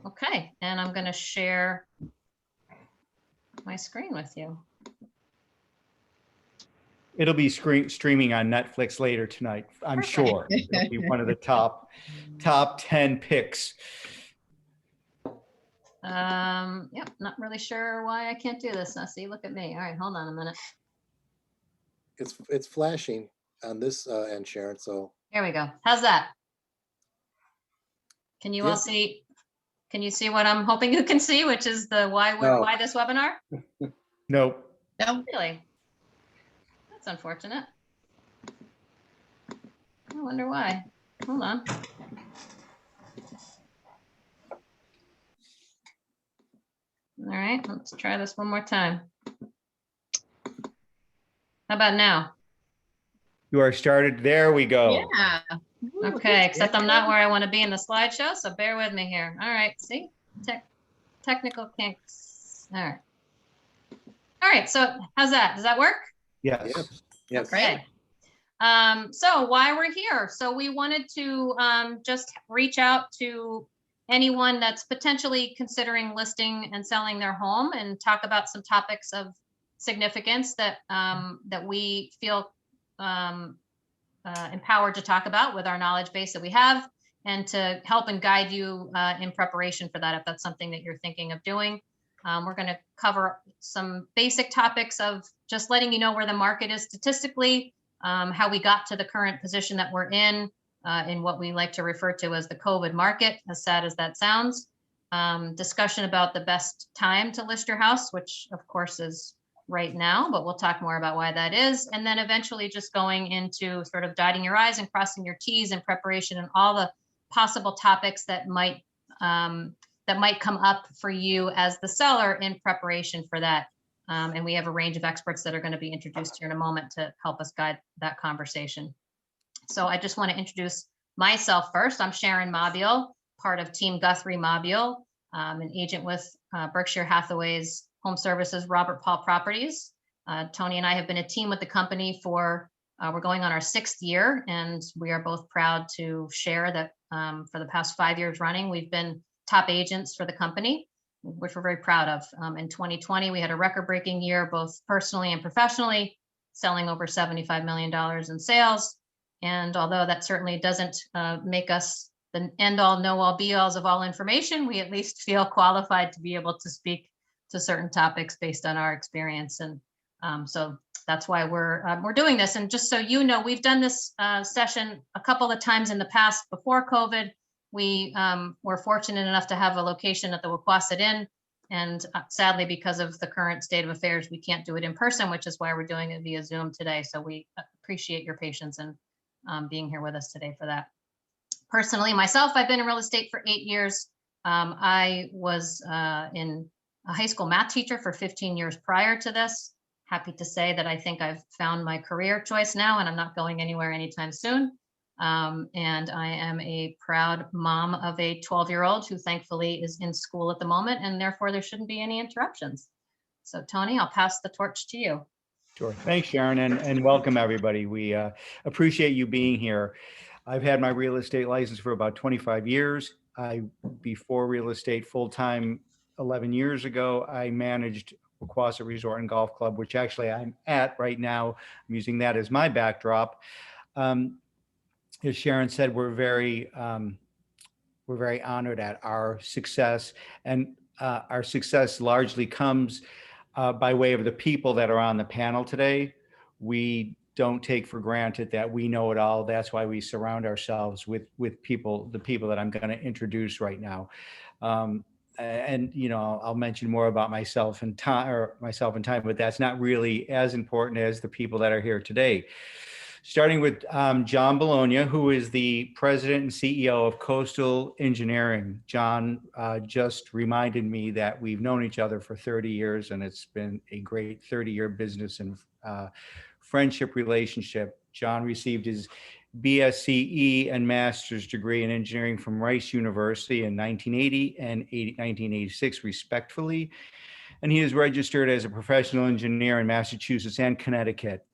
Okay, and I'm going to share my screen with you. It'll be streaming on Netflix later tonight, I'm Perfect. sure. It'll be one of the top 10 picks. Yep, not really sure why I can't do this. Now, see, look at me. All right, hold on a minute. It's flashing on this end, Sharon. So Here we go. How's that? Can you all Yeah. see? Can you see what I'm hoping you can see, which is the why this webinar? Nope. No, really. That's unfortunate. I wonder why. Hold on. All right, let's try this one more time. How about now? You are started. There we go. Yeah. Okay, except I'm not where I want to be in the slideshow, so bear with me here. All right, see? Technical kinks. All right. All right, so how's that? Does that work? Yes. yes. Okay. So why we're here. So we wanted to just reach out to anyone that's potentially considering listing and selling their home and talk about some topics of significance that that we feel empowered to talk about with our knowledge base that we have, and to help and guide you in preparation for that if that's something that you're thinking of doing. We're going to cover some basic topics of just letting you know where the market is statistically, how we got to the current position that we're in what we like to refer to as the COVID market, as sad as that sounds. Discussion about the best time to list your house, which of course is right now, but we'll talk more about why that is. And then eventually just going into sort of dotting your I's and crossing your T's in preparation, and all the possible topics that might come up for you as the seller in preparation for that. And we have a range of experts that are going to be introduced here in a moment to help us guide that conversation. So I just want to introduce myself first. I'm Sharon Mabile, part of Team Guthrie Mabile, an agent with Berkshire Hathaway's Home Services, Robert Paul Properties. Tony and I have been a team with the company for, we're going on our 6th year, and we are both proud to share that for the past 5 years running, we've been top agents for the company, which we're very proud of. In 2020, we had a record-breaking year, both personally and professionally, selling over $75 million in sales. And although that certainly doesn't make us the end-all, know-all, be-alls of all information, we at least feel qualified to be able to speak to certain topics based on our experience. And so that's why we're doing this. And just so you know, we've done this session a couple of times in the past before COVID. We were fortunate enough to have a location at the Wequassett Inn. And sadly, because of the current state of affairs, we can't do it in person, which is why we're doing it via Zoom today. So we appreciate your patience and being here with us today for that. Personally, myself, I've been in real estate for 8 years. I was in a high school math teacher for 15 years prior to this. Happy to say that I think I've found my career choice now, and I'm not going anywhere anytime soon. And I am a proud mom of a 12-year-old who thankfully is in school at the moment, and therefore there shouldn't be any interruptions. So Tony, I'll pass the torch to you. Sure. Thanks, Sharon, and welcome everybody. We appreciate you being here. I've had my real estate license for about 25 years. Before real estate full-time 11 years ago, I managed Wequassett Resort and Golf Club, which actually I'm at right now. I'm using that as my backdrop. As Sharon said, we're very honored at our success, and our success largely comes by way of the people that are on the panel today. We don't take for granted that we know it all. That's why we surround ourselves with people, the people that I'm going to introduce right now. And you know, I'll mention more about myself in time, but that's not really as important as the people that are here today. Starting with John Bologna, who is the president and CEO of Coastal Engineering. John just reminded me that we've known each other for 30 years, and it's been a great 30-year business and friendship relationship. John received his BSCE and master's degree in engineering from Rice University in 1980 and 1986, respectively. And he is registered as a professional engineer in Massachusetts and Connecticut.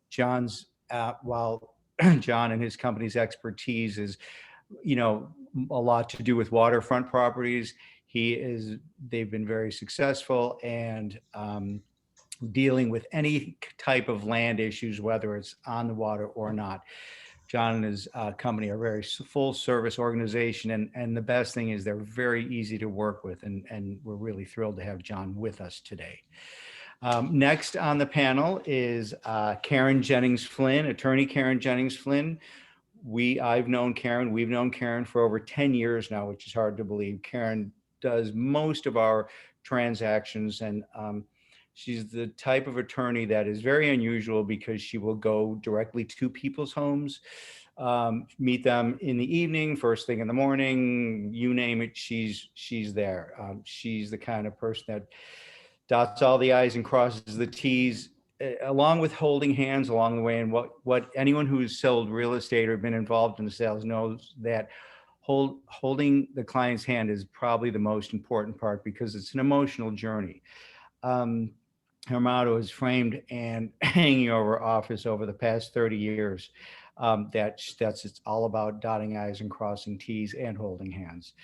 While John and his company's expertise is, you know, a lot to do with waterfront properties. They've been very successful and dealing with any type of land issues, whether it's on the water or not. John and his company are a very full service organization. And the best thing is they're very easy to work with. And we're really thrilled to have John with us today. Next on the panel is Karen Jennings Flynn, attorney Karen Jennings Flynn. We've known Karen for over 10 years now, which is hard to believe. Karen does most of our transactions, and she's the type of attorney that is very unusual because she will go directly to people's homes, meet them in the evening, first thing in the morning, you name it, she's there. She's the kind of person that dots all the I's and crosses the T's, along with holding hands along the way. And what anyone who's sold real estate or been involved in the sales knows, that holding the client's hand is probably the most important part, because it's an emotional journey. Her motto is framed and hanging over office over the past 30 years. It's all about dotting I's and crossing T's and holding hands.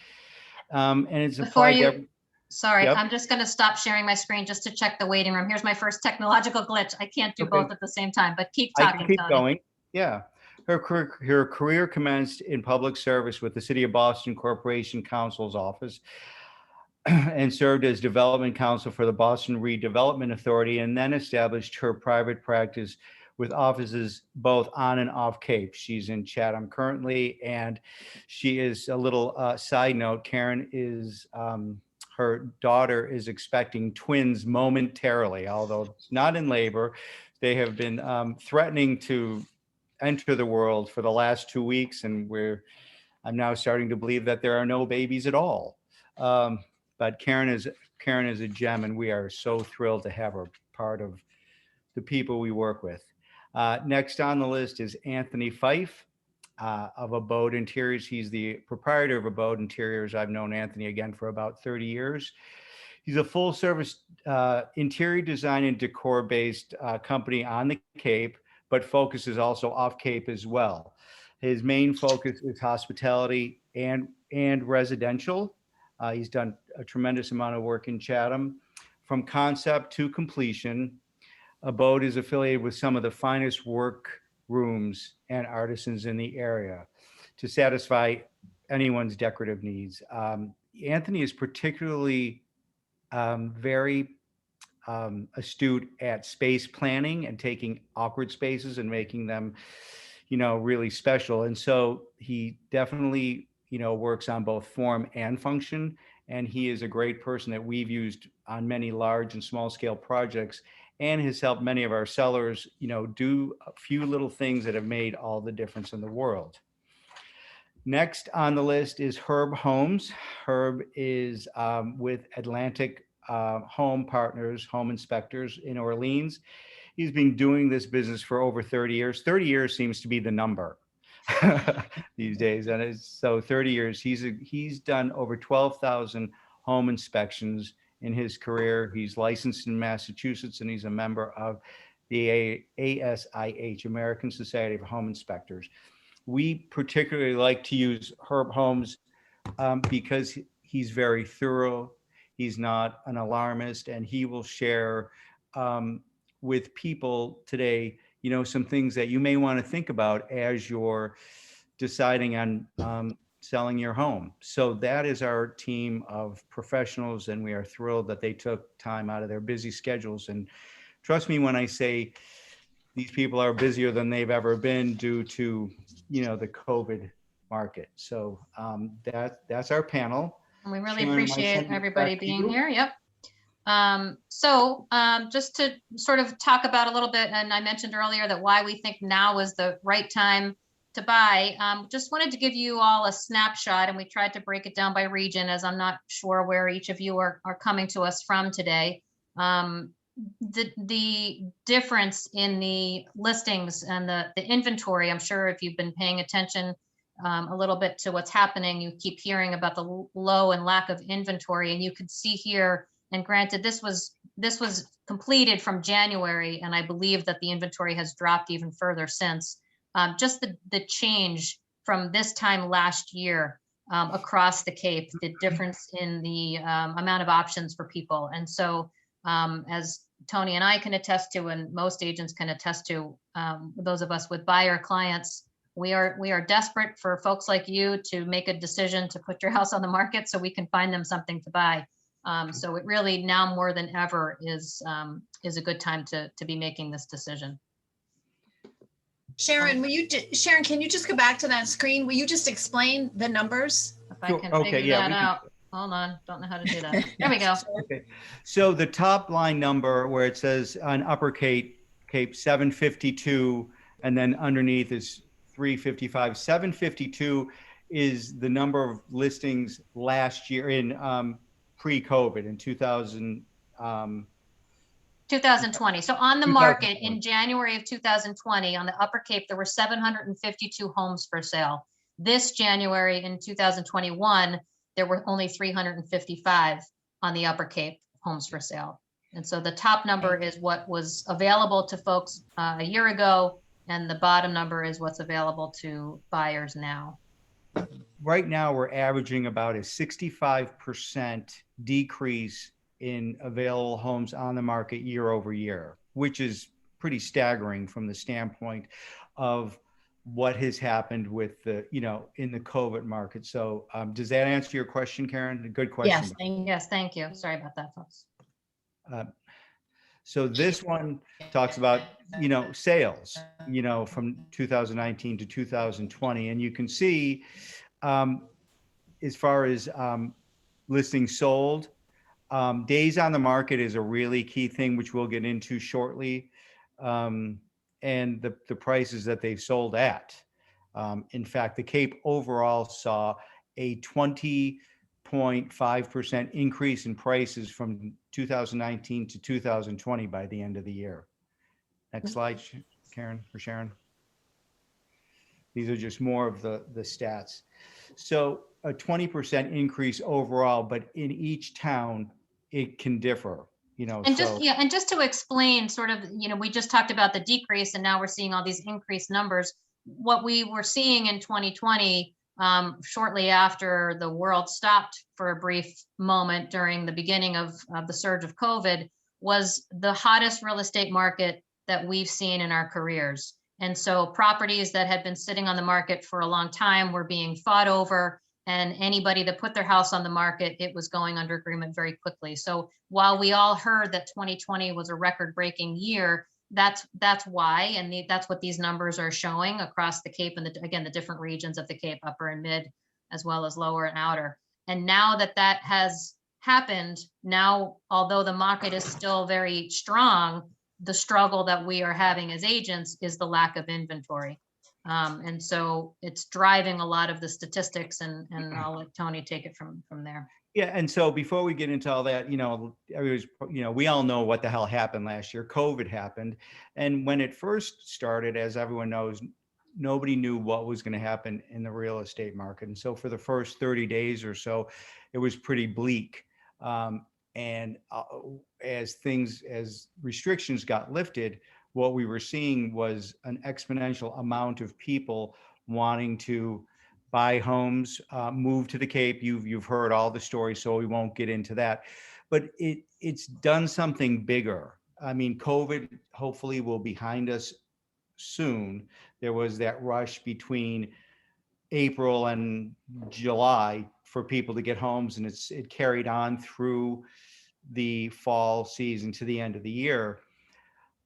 And it's applied. Sorry, Yep. I'm just going to stop sharing my screen just to check the waiting room. Here's my first technological glitch. I can't do both at the same time, but keep talking. I can keep Tony. going. Yeah. Her career commenced in public service with the City of Boston Corporation Counsel's office, and served as development counsel for the Boston Redevelopment Authority, and then established her private practice with offices both on and off Cape. She's in Chatham currently, and she is, a little side note, Karen is, her daughter is expecting twins momentarily, although not in labor. They have been threatening to enter the world for the last 2 weeks, and I'm now starting to believe that there are no babies at all. But Karen is a gem, and we are so thrilled to have her part of the people we work with. Next on the list is Anthony Fife of Abode Interiors. He's the proprietor of Abode Interiors. I've known Anthony again for about 30 years. He's a full service interior design and decor based company on the Cape, but focuses also off Cape as well. His main focus is hospitality and residential. He's done a tremendous amount of work in Chatham. From concept to completion, Abode is affiliated with some of the finest work rooms and artisans in the area to satisfy anyone's decorative needs. Anthony is particularly very astute at space planning and taking awkward spaces and making them, really special. And so he definitely, works on both form and function. And he is a great person that we've used on many large and small scale projects, and has helped many of our sellers, do a few little things that have made all the difference in the world. Next on the list is Herb Holmes. Herb is with Atlantic Home Partners, home inspectors in Orleans. He's been doing this business for over 30 years. 30 years seems to be the number these days. And so 30 years, he's done over 12,000 home inspections in his career. He's licensed in Massachusetts, and he's a member of the ASIH, American Society of Home Inspectors. We particularly like to use Herb Holmes because he's very thorough. He's not an alarmist, and he will share with people today, some things that you may want to think about as you're deciding on selling your home. So that is our team of professionals, and we are thrilled that they took time out of their busy schedules. And trust me when I say these people are busier than they've ever been due to, the COVID market. So that's our panel. And we really Sharon, appreciate everybody being here. Yep. So just to sort of talk about a little bit, and I mentioned earlier that why we think now is the right time to buy. Just wanted to give you all a snapshot, and we tried to break it down by region, as I'm not sure where each of you are coming to us from today. The difference in the listings and the inventory, I'm sure if you've been paying attention a little bit to what's happening, you keep hearing about the low and lack of inventory, and you could see here, and granted, this was completed from January, and I believe that the inventory has dropped even further since. Just the change from this time last year across the Cape, the difference in the amount of options for people. And so as Tony and I can attest to, and most agents can attest to, those of us with buyer clients, we are desperate for folks like you to make a decision to put your house on the market so we can find them something to buy. So it really now more than ever is a good time to be making this decision. Sharon, Sharon, can you just go back to that screen? Will you just explain the numbers? If I Sure. can Okay, figure yeah, that we can- out. Hold on, don't know how to do that. There we go. Okay. So the top line number where it says on upper Cape 752, and then underneath is 355. 752 is the number of listings last year in pre-COVID in 2000. 2020. So on the market 2020. in January of 2020, on the Upper Cape, there were 752 homes for sale. This January in 2021, there were only 355 on the Upper Cape homes for sale. And so the top number is what was available to folks a year ago, and the bottom number is what's available to buyers now. Right now, we're averaging about a 65% decrease in available homes on the market year over year, which is pretty staggering from the standpoint of what has happened with the, in the COVID market. So does that answer your question, Karen? A good question. Yes, thank you. Sorry about that, folks. So this one talks about, sales, from 2019 to 2020. And you can see as far as listings sold, days on the market is a really key thing, which we'll get into shortly. And the prices that they've sold at. In fact, the Cape overall saw a 20.5% increase in prices from 2019 to 2020 by the end of the year. Next slide, Karen, or Sharon. These are just more of the stats. So a 20% increase overall, but in each town, it can differ. And just to explain sort of, we just talked about the decrease and now we're seeing all these increased numbers. What we were seeing in 2020, shortly after the world stopped for a brief moment during the beginning of the surge of COVID, was the hottest real estate market that we've seen in our careers. And so properties that had been sitting on the market for a long time were being fought over. And anybody that put their house on the market, it was going under agreement very quickly. So while we all heard that 2020 was a record-breaking year, that's why, and that's what these numbers are showing across the Cape and again, the different regions of the Cape, upper and mid, as well as lower and outer. And now that has happened, now, although the market is still very strong, the struggle that we are having as agents is the lack of inventory. And so it's driving a lot of the statistics, and I'll let Tony take it from there. Yeah, and so before we get into all that, we all know what the hell happened last year. COVID happened, and when it first started, as everyone knows, nobody knew what was going to happen in the real estate market, and so for the first 30 days or so, it was pretty bleak. And as restrictions got lifted, what we were seeing was an exponential amount of people wanting to buy homes, move to the Cape. You've heard all the stories, so we won't get into that. But it's done something bigger. I mean, COVID hopefully will be behind us soon. There was that rush between April and July for people to get homes, and it carried on through the fall season to the end of the year.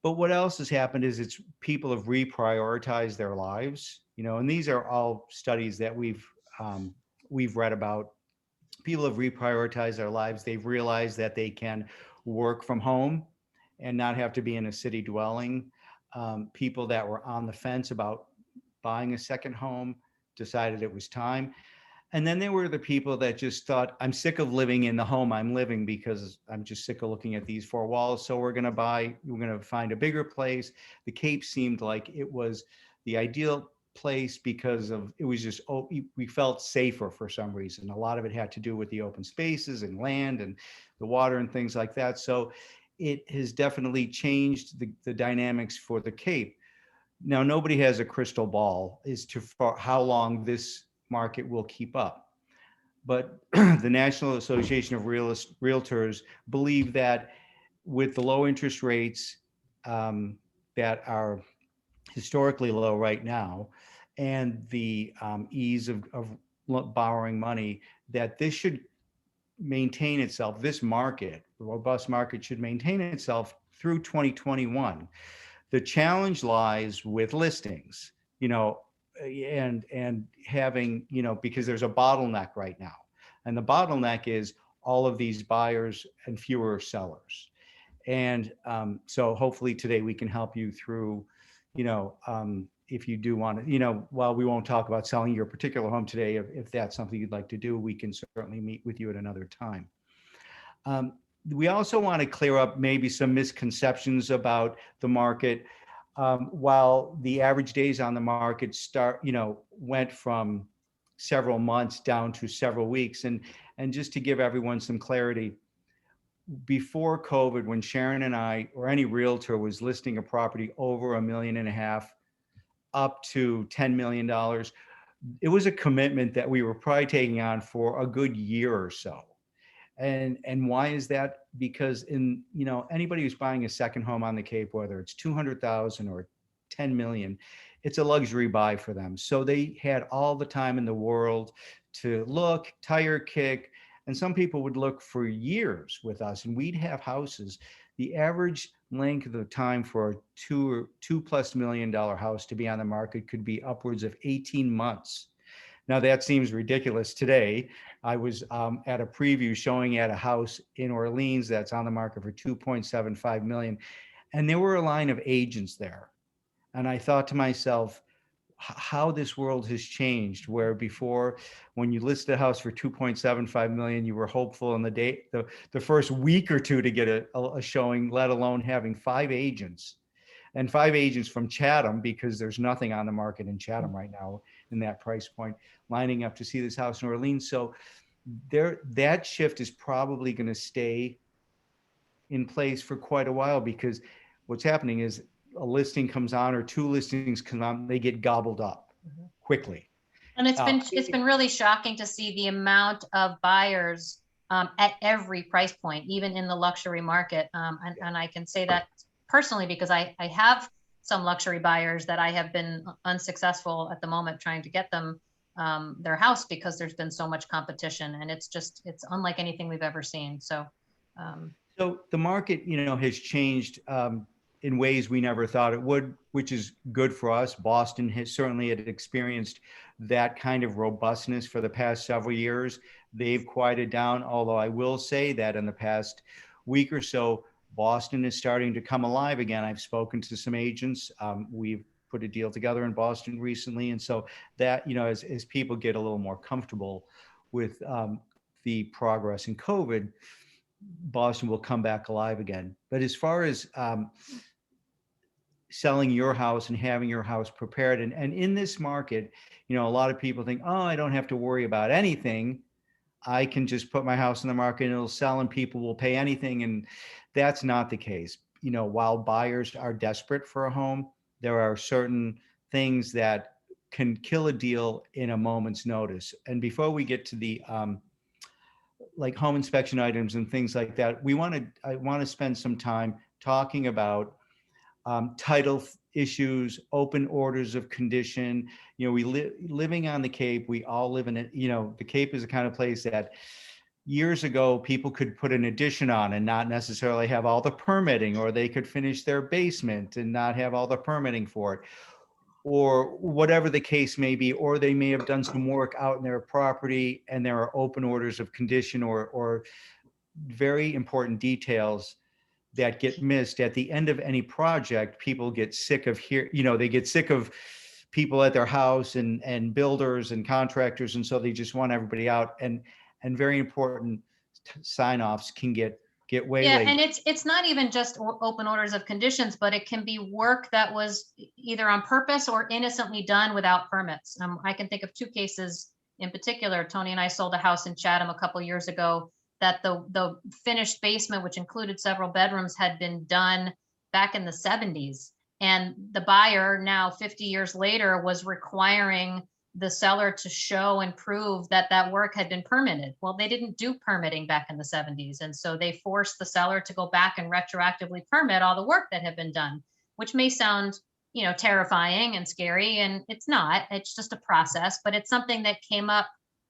But what else has happened is people have reprioritized their lives, and these are all studies that we've read about. People have reprioritized their lives. They've realized that they can work from home and not have to be in a city dwelling. People that were on the fence about buying a second home decided it was time. And then there were the people that just thought, I'm sick of living in the home I'm living because I'm just sick of looking at these four walls. So we're going to find a bigger place. The Cape seemed like it was the ideal place because it was just, we felt safer for some reason. A lot of it had to do with the open spaces and land and the water and things like that. So it has definitely changed the dynamics for the Cape. Now, nobody has a crystal ball as to for how long this market will keep up. but the National Association of Realtors believe that with the low interest rates that are historically low right now, and the ease of borrowing money, that this should maintain itself. This market, the robust market, should maintain itself through 2021. The challenge lies with listings, and having, because there's a bottleneck right now. And the bottleneck is all of these buyers and fewer sellers. And so hopefully today we can help you through, if you do want to, while we won't talk about selling your particular home today, if that's something you'd like to do, we can certainly meet with you at another time. We also want to clear up maybe some misconceptions about the market. While the average days on the market went from several months down to several weeks, and just to give everyone some clarity, before COVID, when Sharon and I, or any realtor, was listing a property over $1.5 million up to $10 million, it was a commitment that we were probably taking on for a good year or so. And why is that? Because anybody who's buying a second home on the Cape, whether it's 200,000 or 10 million, it's a luxury buy for them. So they had all the time in the world to look, tire kick, and some people would look for years with us, and we'd have houses. The average length of the time for a $2+ million house to be on the market could be upwards of 18 months. Now that seems ridiculous today. I was at a preview showing at a house in Orleans that's on the market for 2.75 million. And there were a line of agents there. And I thought to myself, how this world has changed, where before, when you listed a house for 2.75 million, you were hopeful in the first week or two to get a showing, let alone having 5 agents. And 5 agents from Chatham, because there's nothing on the market in Chatham right now in that price point, lining up to see this house in Orleans. So that shift is probably going to stay in place for quite a while, because what's happening is a listing comes on, or 2 listings come on, they get gobbled up quickly. And it's been really shocking to see the amount of buyers at every price point, even in the luxury market. And I can say that personally, because I have some luxury buyers that I have been unsuccessful at the moment trying to get them their house, because there's been so much competition, and it's unlike anything we've ever seen. So the market, has changed in ways we never thought it would, which is good for us. Boston has certainly had experienced that kind of robustness for the past several years. They've quieted down, although I will say that in the past week or so, Boston is starting to come alive again. I've spoken to some agents. We've put a deal together in Boston recently. And so that, as people get a little more comfortable with the progress in COVID, Boston will come back alive again. But as far as selling your house and having your house prepared, and in this market, a lot of people think, oh, I don't have to worry about anything. I can just put my house in the market and it'll sell and people will pay anything. And that's not the case. While buyers are desperate for a home, there are certain things that can kill a deal in a moment's notice. And before we get to the like home inspection items and things like that, I want to spend some time talking about title issues, open orders of condition. Living on the Cape, we all live in it. The Cape is the kind of place that years ago people could put an addition on and not necessarily have all the permitting, or they could finish their basement and not have all the permitting for it, or whatever the case may be, or they may have done some work out in their property and there are open orders of condition or very important details that get missed at the end of any project. People get sick of they get sick of people at their house and builders and contractors. And so they just want everybody out, and very important sign-offs can get way late. And it's not even just open orders of conditions, but it can be work that was either on purpose or innocently done without permits. I can think of 2 cases in particular. Tony and I sold a house in Chatham a couple years ago that the finished basement, which included several bedrooms, had been done back in the 70s. And the buyer, now 50 years later, was requiring the seller to show and prove that that work had been permitted. Well, they didn't do permitting back in the 70s. And so they forced the seller to go back and retroactively permit all the work that had been done, which may sound, terrifying and scary. And it's not, it's just a process, but it's something that came up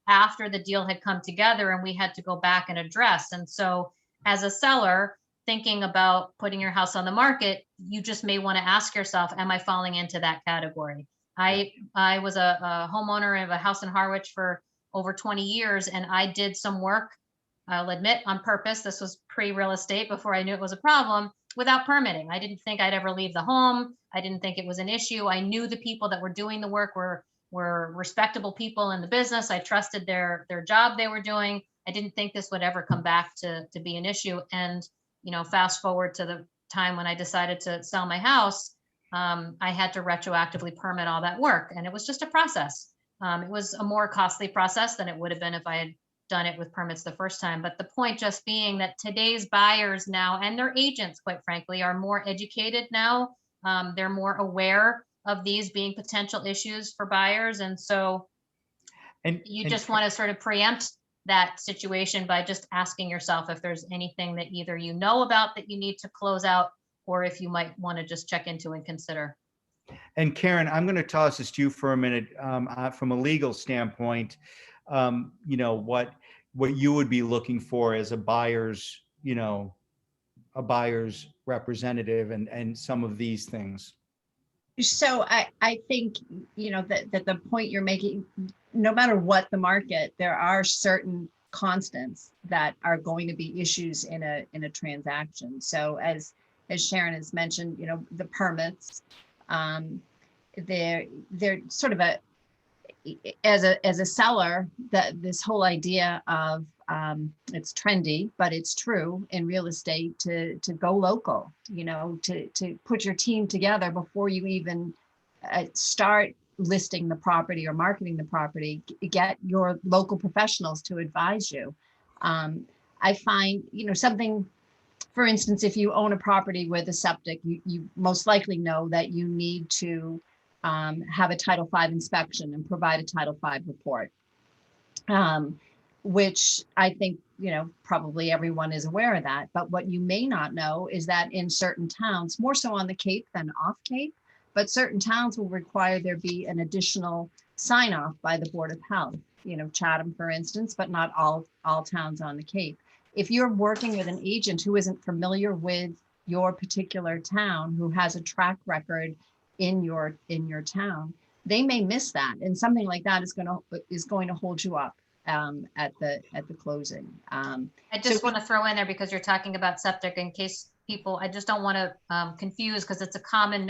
after the deal had come together and we had to go back and address. And so as a seller thinking about putting your house on the market, you just may want to ask yourself, am I falling into that category? I was a homeowner of a house in Harwich for over 20 years, and I did some work, I'll admit, on purpose. This was pre-real estate, before I knew it was a problem, without permitting. I didn't think I'd ever leave the home. I didn't think it was an issue. I knew the people that were doing the work were respectable people in the business. I trusted their job they were doing. I didn't think this would ever come back to be an issue. And, fast forward to the time when I decided to sell my house, I had to retroactively permit all that work. And it was just a process. It was a more costly process than it would have been if I had done it with permits the first time. But the point just being that today's buyers now, and their agents, quite frankly, are more educated now. They're more aware of these being potential issues for buyers. And so you just want to sort of preempt that situation by just asking yourself if there's anything that either you know about that you need to close out, or if you might want to just check into and consider. And Karen, I'm going to toss this to you for a minute. From a legal standpoint, what you would be looking for as a buyer's representative and some of these things. So I think, that the point you're making, no matter what the market, there are certain constants that are going to be issues in a transaction. So as Sharon has mentioned, the permits, they're sort of as a seller, that this whole idea of it's trendy, but it's true in real estate to go local, to put your team together before you even start listing the property or marketing the property. Get your local professionals to advise you. I find, something, for instance, if you own a property with a septic, you most likely know that you need to have a Title V inspection and provide a Title V report, which I think, probably everyone is aware of that. But what you may not know is that in certain towns, more so on the Cape than off Cape, but certain towns will require there be an additional sign off by the Board of Health, Chatham, for instance, but not all towns on the Cape. If you're working with an agent who isn't familiar with your particular town, who has a track record in your town, they may miss that, and something like that is going to hold you up at the closing. I just want to throw in there, because you're talking about septic, in case people, I just don't want to confuse, because it's a common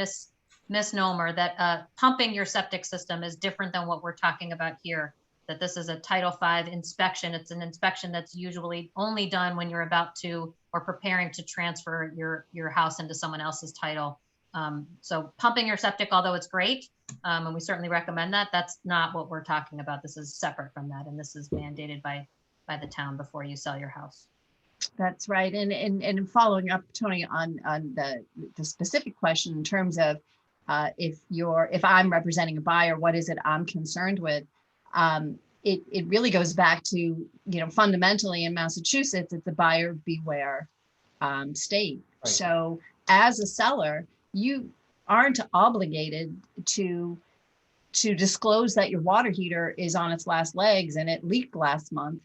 misnomer that pumping your septic system is different than what we're talking about here. That this is a Title V inspection. It's an inspection that's usually only done when you're about to or preparing to transfer your house into someone else's title. So pumping your septic, although it's great, and we certainly recommend that, that's not what we're talking about. This is separate from that, and this is mandated by the town before you sell your house. That's right. And following up, Tony, on the specific question in terms of if I'm representing a buyer, what is it I'm concerned with? It really goes back to, fundamentally in Massachusetts, it's a buyer beware state. Right. So as a seller, you aren't obligated to disclose that your water heater is on its last legs and it leaked last month.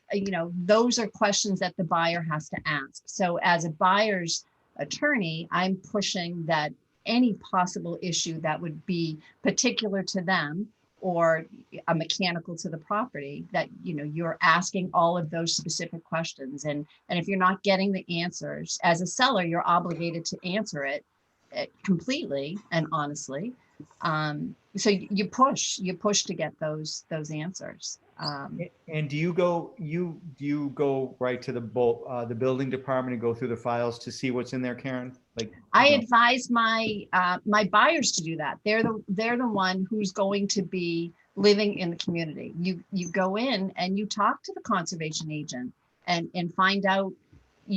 Those are questions that the buyer has to ask. So as a buyer's attorney, I'm pushing that any possible issue that would be particular to them or a mechanical to the property, that you're asking all of those specific questions. And if you're not getting the answers as a seller, you're obligated to answer it completely and honestly. So you push to get those answers. And do you go right to the building department and go through the files to see what's in there, Karen? I advise my buyers to do that. They're the one who's going to be living in the community. You go in and you talk to the conservation agent and find out.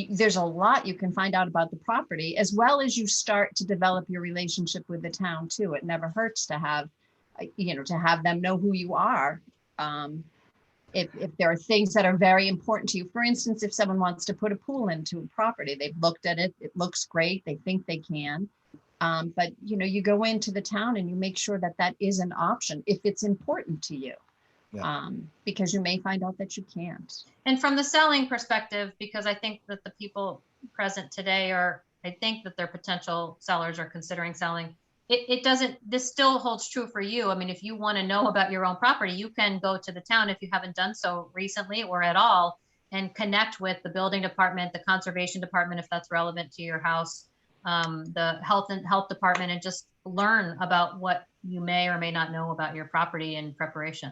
There's a lot you can find out about the property, as well as you start to develop your relationship with the town too. It never hurts to have to have them know who you are. If there are things that are very important to you, for instance, if someone wants to put a pool into a property, they've looked at it, it looks great, they think they can. But you go into the town and you make sure that that is an option if it's important to you. Yeah. Because you may find out that you can't. And from the selling perspective, because I think that the people present today I think that their potential sellers are considering selling. This still holds true for you. I mean, if you want to know about your own property, you can go to the town if you haven't done so recently or at all, and connect with the building department, the conservation department, if that's relevant to your house, the health department, and just learn about what you may or may not know about your property in preparation.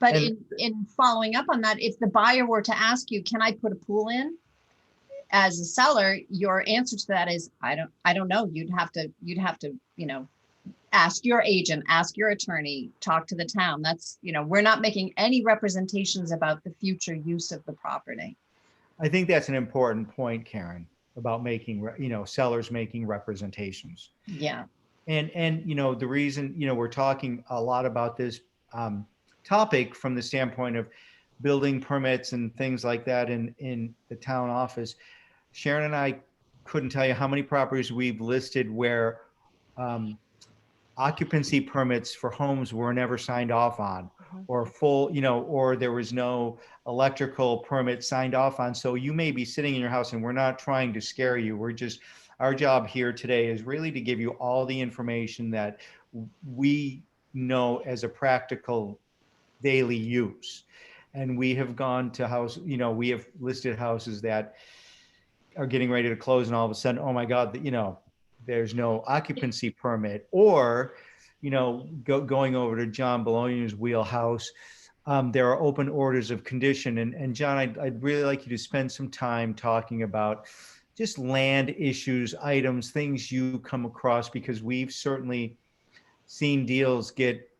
But And- in following up on that, if the buyer were to ask you, can I put a pool in? As a seller, your answer to that is, I don't know. You'd have to, ask your agent, ask your attorney, talk to the town. That's, we're not making any representations about the future use of the property. I think that's an important point, Karen, about making, sellers making representations. Yeah. And the reason, we're talking a lot about this topic from the standpoint of building permits and things like that in the town office. Sharon and I couldn't tell you how many properties we've listed where occupancy permits for homes were never signed off on, or full, or there was no electrical permit signed off on. So you may be sitting in your house, and we're not trying to scare you. Our job here today is really to give you all the information that we know as a practical daily use. And we have gone to we have listed houses that are getting ready to close, and all of a sudden, oh my God, there's no occupancy permit. Or, going over to John Bologna's wheelhouse, there are open orders of condition. And John, I'd really like you to spend some time talking about just land issues, items, things you come across, because we've certainly seen deals get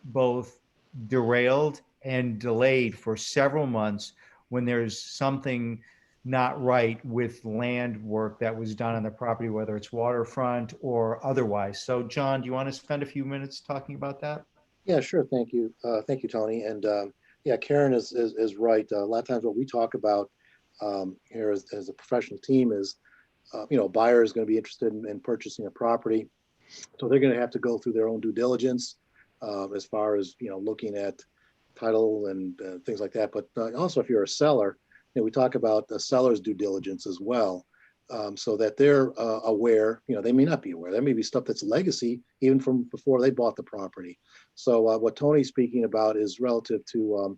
both derailed and delayed for several months when there's something not right with land work that was done on the property, whether it's waterfront or otherwise. So John, do you want to spend a few minutes talking about that? Yeah, sure. Thank you. Thank you, Tony. And yeah, Karen is right. A lot of times what we talk about here as a professional team is, a buyer is going to be interested in purchasing a property. So they're going to have to go through their own due diligence as far as, looking at title and things like that. But also if you're a seller, we talk about the seller's due diligence as well, so that they're aware. They may not be aware. There may be stuff that's legacy even from before they bought the property. So what Tony's speaking about is relative to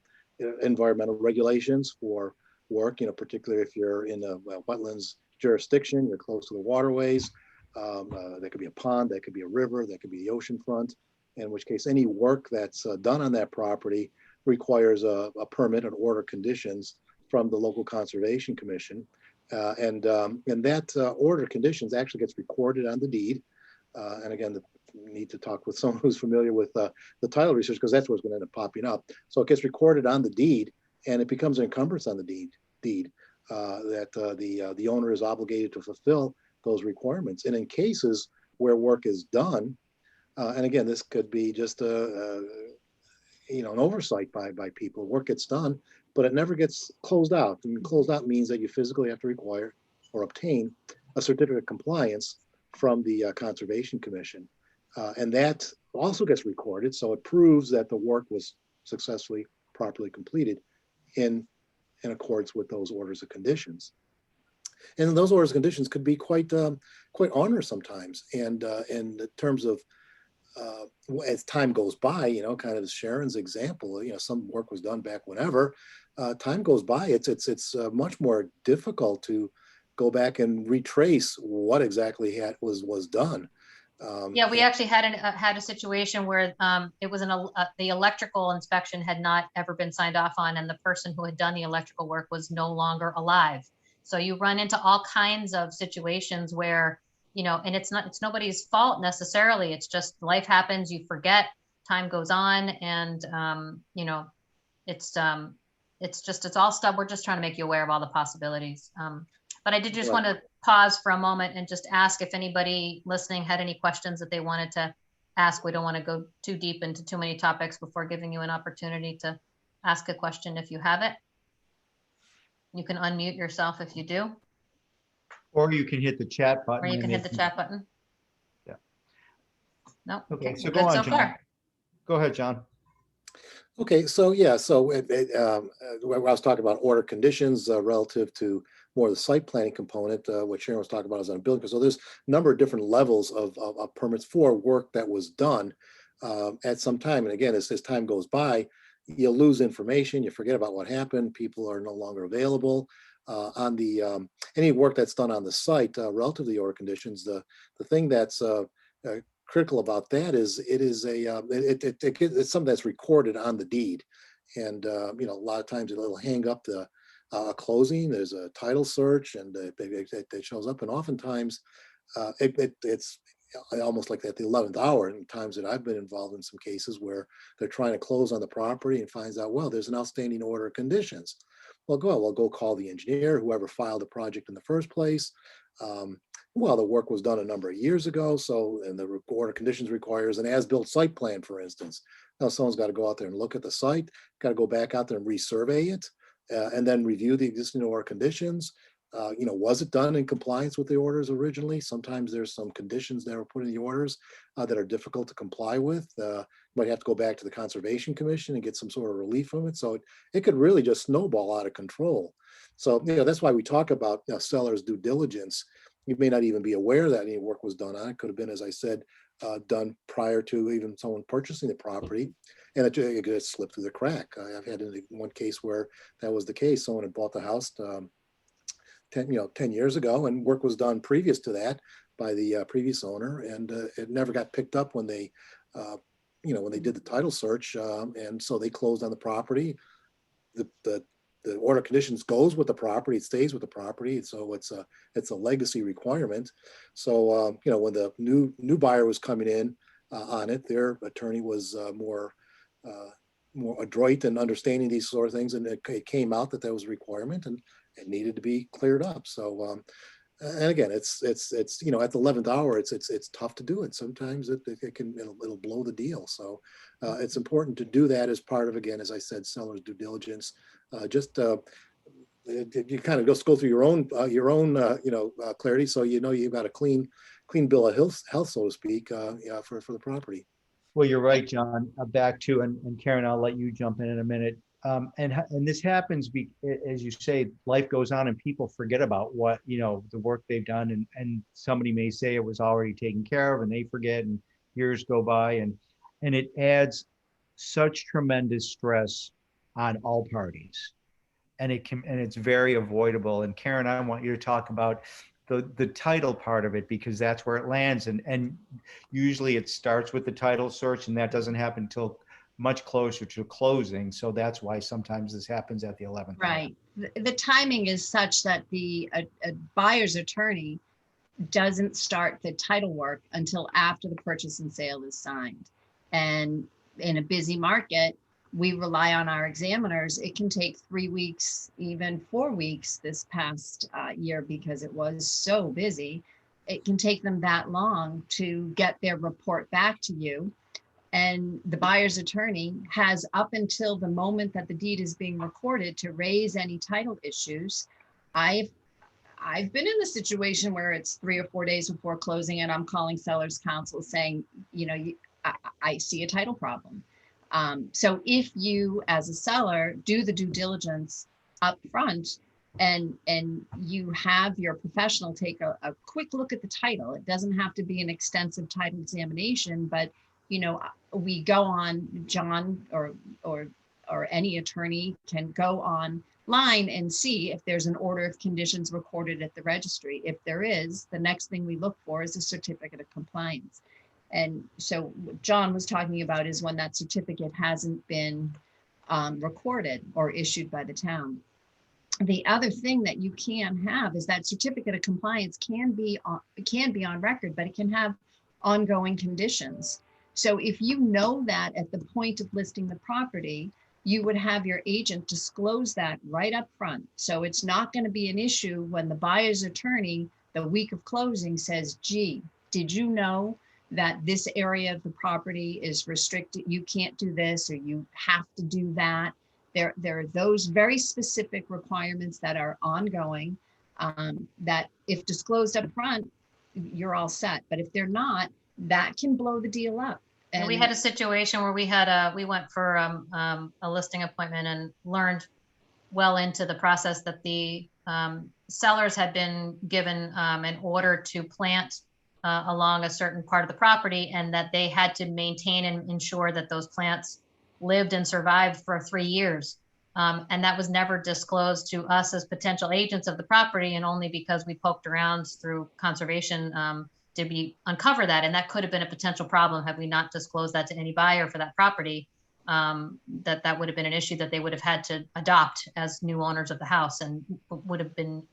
environmental regulations for work, particularly if you're in a wetlands jurisdiction, you're close to the waterways. That could be a pond, that could be a river, that could be the ocean front, in which case any work that's done on that property requires a permit and order conditions from the local conservation commission. And that order conditions actually gets recorded on the deed. And again, we need to talk with someone who's familiar with the title research, because that's what's going to end up popping up. So it gets recorded on the deed, and it becomes an encumbrance on the deed that the owner is obligated to fulfill those requirements. And in cases where work is done, and again, this could be just an oversight by people. Work gets done, but it never gets closed out. And closed out means that you physically have to require or obtain a certificate of compliance from the Conservation Commission. And that also gets recorded. So it proves that the work was successfully, properly completed in accordance with those orders of conditions. And those orders of conditions could be quite onerous sometimes. And in terms of as time goes by, kind of Sharon's example, some work was done back whenever. Time goes by, it's much more difficult to go back and retrace what exactly was done. Yeah, we actually had a situation where it was the electrical inspection had not ever been signed off on, and the person who had done the electrical work was no longer alive. So you run into all kinds of situations where, and it's nobody's fault necessarily. It's just life happens, you forget, time goes on, and it's all stuff. We're just trying to make you aware of all the possibilities. But I did just want to pause for a moment and just ask if anybody listening had any questions that they wanted to ask. We don't want to go too deep into too many topics before giving you an opportunity to ask a question if you have it. You can unmute yourself if you do, Or you can hit the chat button. or you and can they hit the chat button. Yeah. No. Okay, so we're go good on, so John. far. Go ahead, John. Okay, so yeah, so I was talking about order conditions relative to more of the site planning component. What Sharon was talking about is on building. So there's a number of different levels of permits for work that was done at some time. And again, as time goes by, you lose information, you forget about what happened, people are no longer available. On the any work that's done on the site relative to the order conditions, the thing that's critical about that is it is it's something that's recorded on the deed, and you know, a lot of times it'll hang up the closing. There's a title search, and it shows up, and oftentimes it's almost like at the 11th hour. In times that I've been involved in some cases where they're trying to close on the property and finds out, well, there's an outstanding order of conditions. Well, go call the engineer, whoever filed the project in the first place. Well, the work was done a number of years ago, so, and the order conditions requires an as-built site plan, for instance. Now, someone's got to go out there and look at the site, got to go back out there and resurvey it, and then review the existing order conditions. You know, was it done in compliance with the orders originally? Sometimes there's some conditions that were put in the orders that are difficult to comply with. You might have to go back to the Conservation Commission and get some sort of relief from it. So it could really just snowball out of control. So, you know, that's why we talk about seller's due diligence. You may not even be aware that any work was done on it. Could have been, as I said, done prior to even someone purchasing the property, and it just slipped through the crack. I've had one case where that was the case. Someone had bought the house 10 years ago, and work was done previous to that by the previous owner, and it never got picked up when they, when they did the title search, and so they closed on the property. The order of conditions goes with the property, it stays with the property, so it's a legacy requirement. So when the new buyer was coming in on it, their attorney was more adroit in understanding these sort of things, and it came out that was a requirement, and it needed to be cleared up. So and again, it's at the 11th hour, it's tough to do it. Sometimes it'll blow the deal. So it's important to do that as part of, again, as I said, seller's due diligence. You kind of just go through your own clarity, so you've got a clean bill of health, so to speak, for the property. Well, you're right, John. Back to, and Karen, I'll let you jump in a minute. And this happens, as you say, life goes on and people forget about what, the work they've done, and somebody may say it was already taken care of, and they forget, and years go by, and it adds such tremendous stress on all parties. And it's very avoidable. And Karen, I want you to talk about the title part of it, because that's where it lands. And usually it starts with the title search, and that doesn't happen until much closer to closing. So that's why sometimes this happens at the 11th. Right. The timing is such that a buyer's attorney doesn't start the title work until after the purchase and sale is signed. And in a busy market, we rely on our examiners. It can take 3 weeks, even 4 weeks this past year, because it was so busy. It can take them that long to get their report back to you. And the buyer's attorney has up until the moment that the deed is being recorded to raise any title issues. I've been in the situation where it's 3 or 4 days before closing, and I'm calling seller's counsel saying, I see a title problem. So if you, as a seller, do the due diligence up front, and you have your professional take a quick look at the title, it doesn't have to be an extensive title examination, but we go on, John or any attorney can go online and see if there's an order of conditions recorded at the registry. If there is, the next thing we look for is a certificate of compliance. And so what John was talking about is when that certificate hasn't been recorded or issued by the town. The other thing that you can have is that certificate of compliance can be on record, but it can have ongoing conditions. So if you know that at the point of listing the property, you would have your agent disclose that right up front. So it's not going to be an issue when the buyer's attorney, the week of closing, says, gee, did you know that this area of the property is restricted, you can't do this, or you have to do that. There are those very specific requirements that are ongoing, that if disclosed up front, you're all set. But if they're not, that can blow the deal up. And we had a situation where we went for a listing appointment and learned well into the process that the sellers had been given an order to plant along a certain part of the property, and that they had to maintain and ensure that those plants lived and survived for 3 years. And that was never disclosed to us as potential agents of the property, and only because we poked around through conservation did we uncover that. And that could have been a potential problem had we not disclosed that to any buyer for that property. That would have been an issue that they would have had to adopt as new owners of the house, and would have been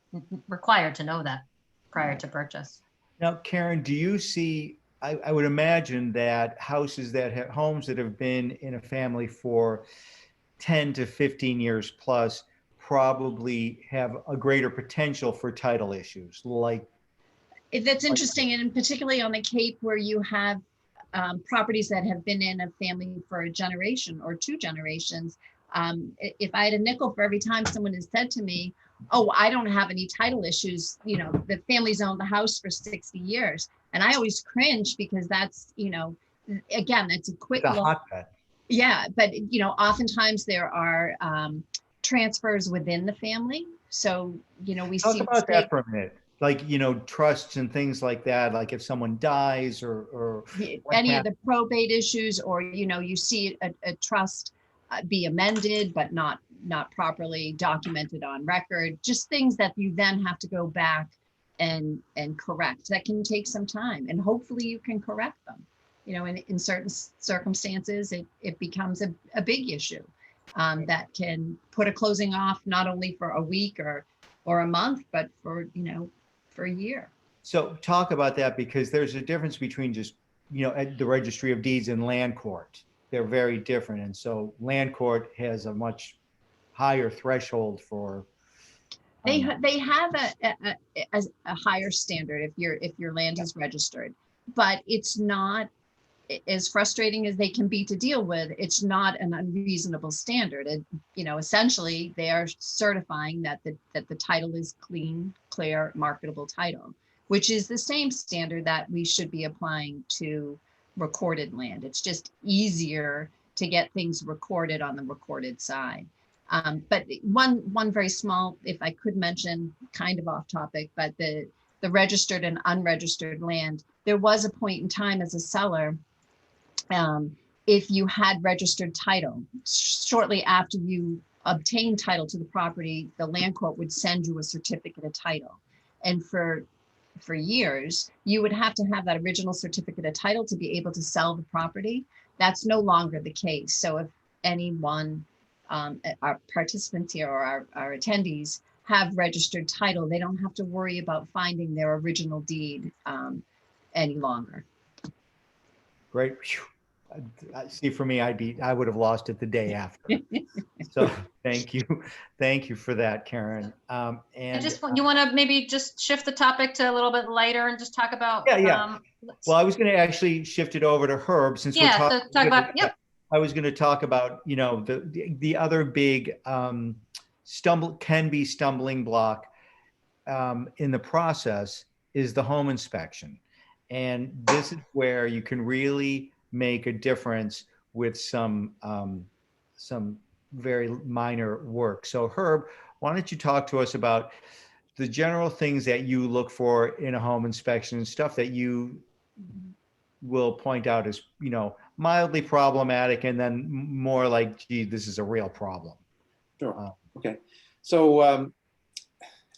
required to know that prior to purchase. Now, Karen, do you see, I would imagine that homes that have been in a family for 10 to 15 years plus probably have a greater potential for title issues, like. That's interesting, and particularly on the Cape, where you have properties that have been in a family for a generation or 2 generations. If I had a nickel for every time someone has said to me, "Oh, I don't have any title issues," the family's owned the house for 60 years. And I always cringe, because that's, again, that's a quick It's a look. hotbed. Yeah, but oftentimes there are transfers within the family. So, we Talk see about that for a minute. Like, trusts and things like that, like if someone dies or any of the probate issues, or, you see a trust be amended, but not properly documented on record, just things that you then have to go back and correct. That can take some time, and hopefully you can correct them. In certain circumstances, it becomes a big issue that can put a closing off, not only for a week or a month, but for a year. So talk about that, because there's a difference between just, at the Registry of Deeds and land court. They're very different. And so land court has a much higher threshold for. They have a higher standard if your land is registered, but it's not, as frustrating as they can be to deal with, it's not an unreasonable standard. Essentially they are certifying that the title is clean, clear, marketable title, which is the same standard that we should be applying to recorded land. It's just easier to get things recorded on the recorded side. But one very small, if I could mention, kind of off topic, but the registered and unregistered land, there was a point in time as a seller, if you had registered title, shortly after you obtained title to the property, the land court would send you a certificate of title. And for years, you would have to have that original certificate of title to be able to sell the property. That's no longer the case. So if anyone, our participants here or our attendees have registered title, they don't have to worry about finding their original deed any longer. Great. See, for me, I would have lost it the day after. So thank you for that, Karen. And you want to maybe just shift the topic to a little bit lighter and just talk about. Yeah. Well, I was going to actually shift it over to Herb, since we're talking. So talk about. Yep. I was going to talk about, the other big stumbling block in the process is the home inspection. And this is where you can really make a difference with some very minor work. So Herb, why don't you talk to us about the general things that you look for in a home inspection, and stuff that you will point out as, mildly problematic, and then more like, gee, this is a real problem. Sure. Okay. So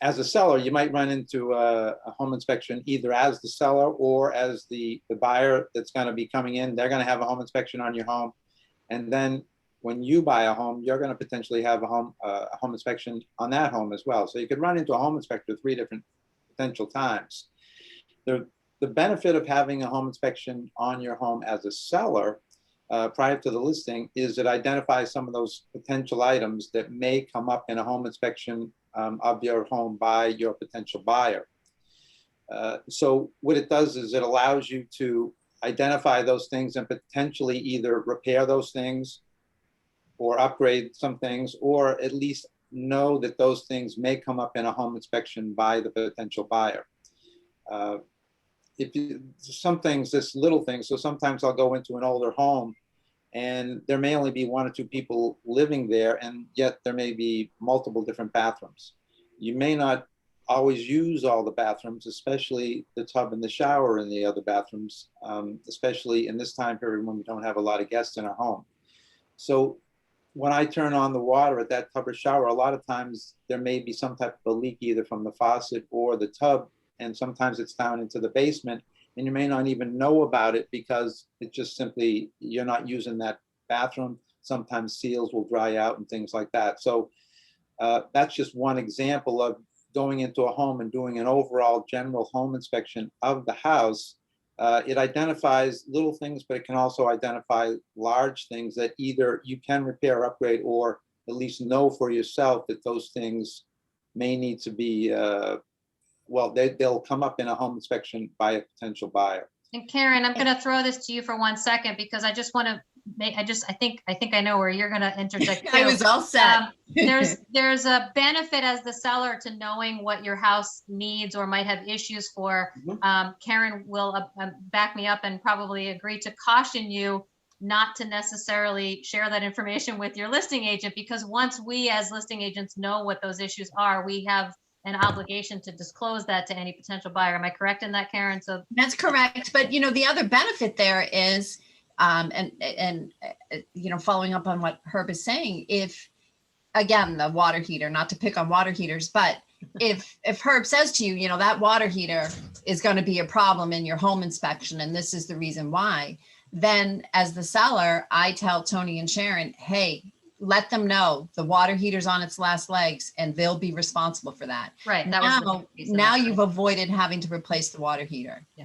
as a seller, you might run into a home inspection either as the seller or as the buyer that's going to be coming in. They're going to have a home inspection on your home. And then when you buy a home, you're going to potentially have a home inspection on that home as well. So you could run into a home inspector 3 different potential times. The benefit of having a home inspection on your home as a seller prior to the listing is it identifies some of those potential items that may come up in a home inspection of your home by your potential buyer. So what it does is it allows you to identify those things and potentially either repair those things or upgrade some things, or at least know that those things may come up in a home inspection by the potential buyer. Some things, just little things, so sometimes I'll go into an older home and there may only be 1 or 2 people living there, and yet there may be multiple different bathrooms. You may not always use all the bathrooms, especially the tub and the shower in the other bathrooms, especially in this time period when we don't have a lot of guests in our home. So when I turn on the water at that tub or shower, a lot of times there may be some type of a leak either from the faucet or the tub, and sometimes it's down into the basement, and you may not even know about it because it just simply, you're not using that bathroom. Sometimes seals will dry out and things like that. So that's just one example of going into a home and doing an overall general home inspection of the house. It identifies little things, but it can also identify large things that either you can repair or upgrade, or at least know for yourself that those things may need to be, they'll come up in a home inspection by a potential buyer. And Karen, I'm going to throw this to you for 1 second because I just want to make, I think I know where you're going to interject too. I was all set. There's a benefit as the seller to knowing what your house needs or might have issues for. Karen will back me up and probably agree to caution you not to necessarily share that information with your listing agent, because once we as listing agents know what those issues are, we have an obligation to disclose that to any potential buyer. Am I correct in that, Karen? So that's correct. But the other benefit there is, following up on what Herb is saying, if, again, the water heater, not to pick on water heaters, but if Herb says to you, that water heater is going to be a problem in your home inspection, and this is the reason why, then as the seller, I tell Tony and Sharon, hey, let them know the water heater's on its last legs and they'll be responsible for that. Right. Now you've avoided having to replace the water heater. Yeah.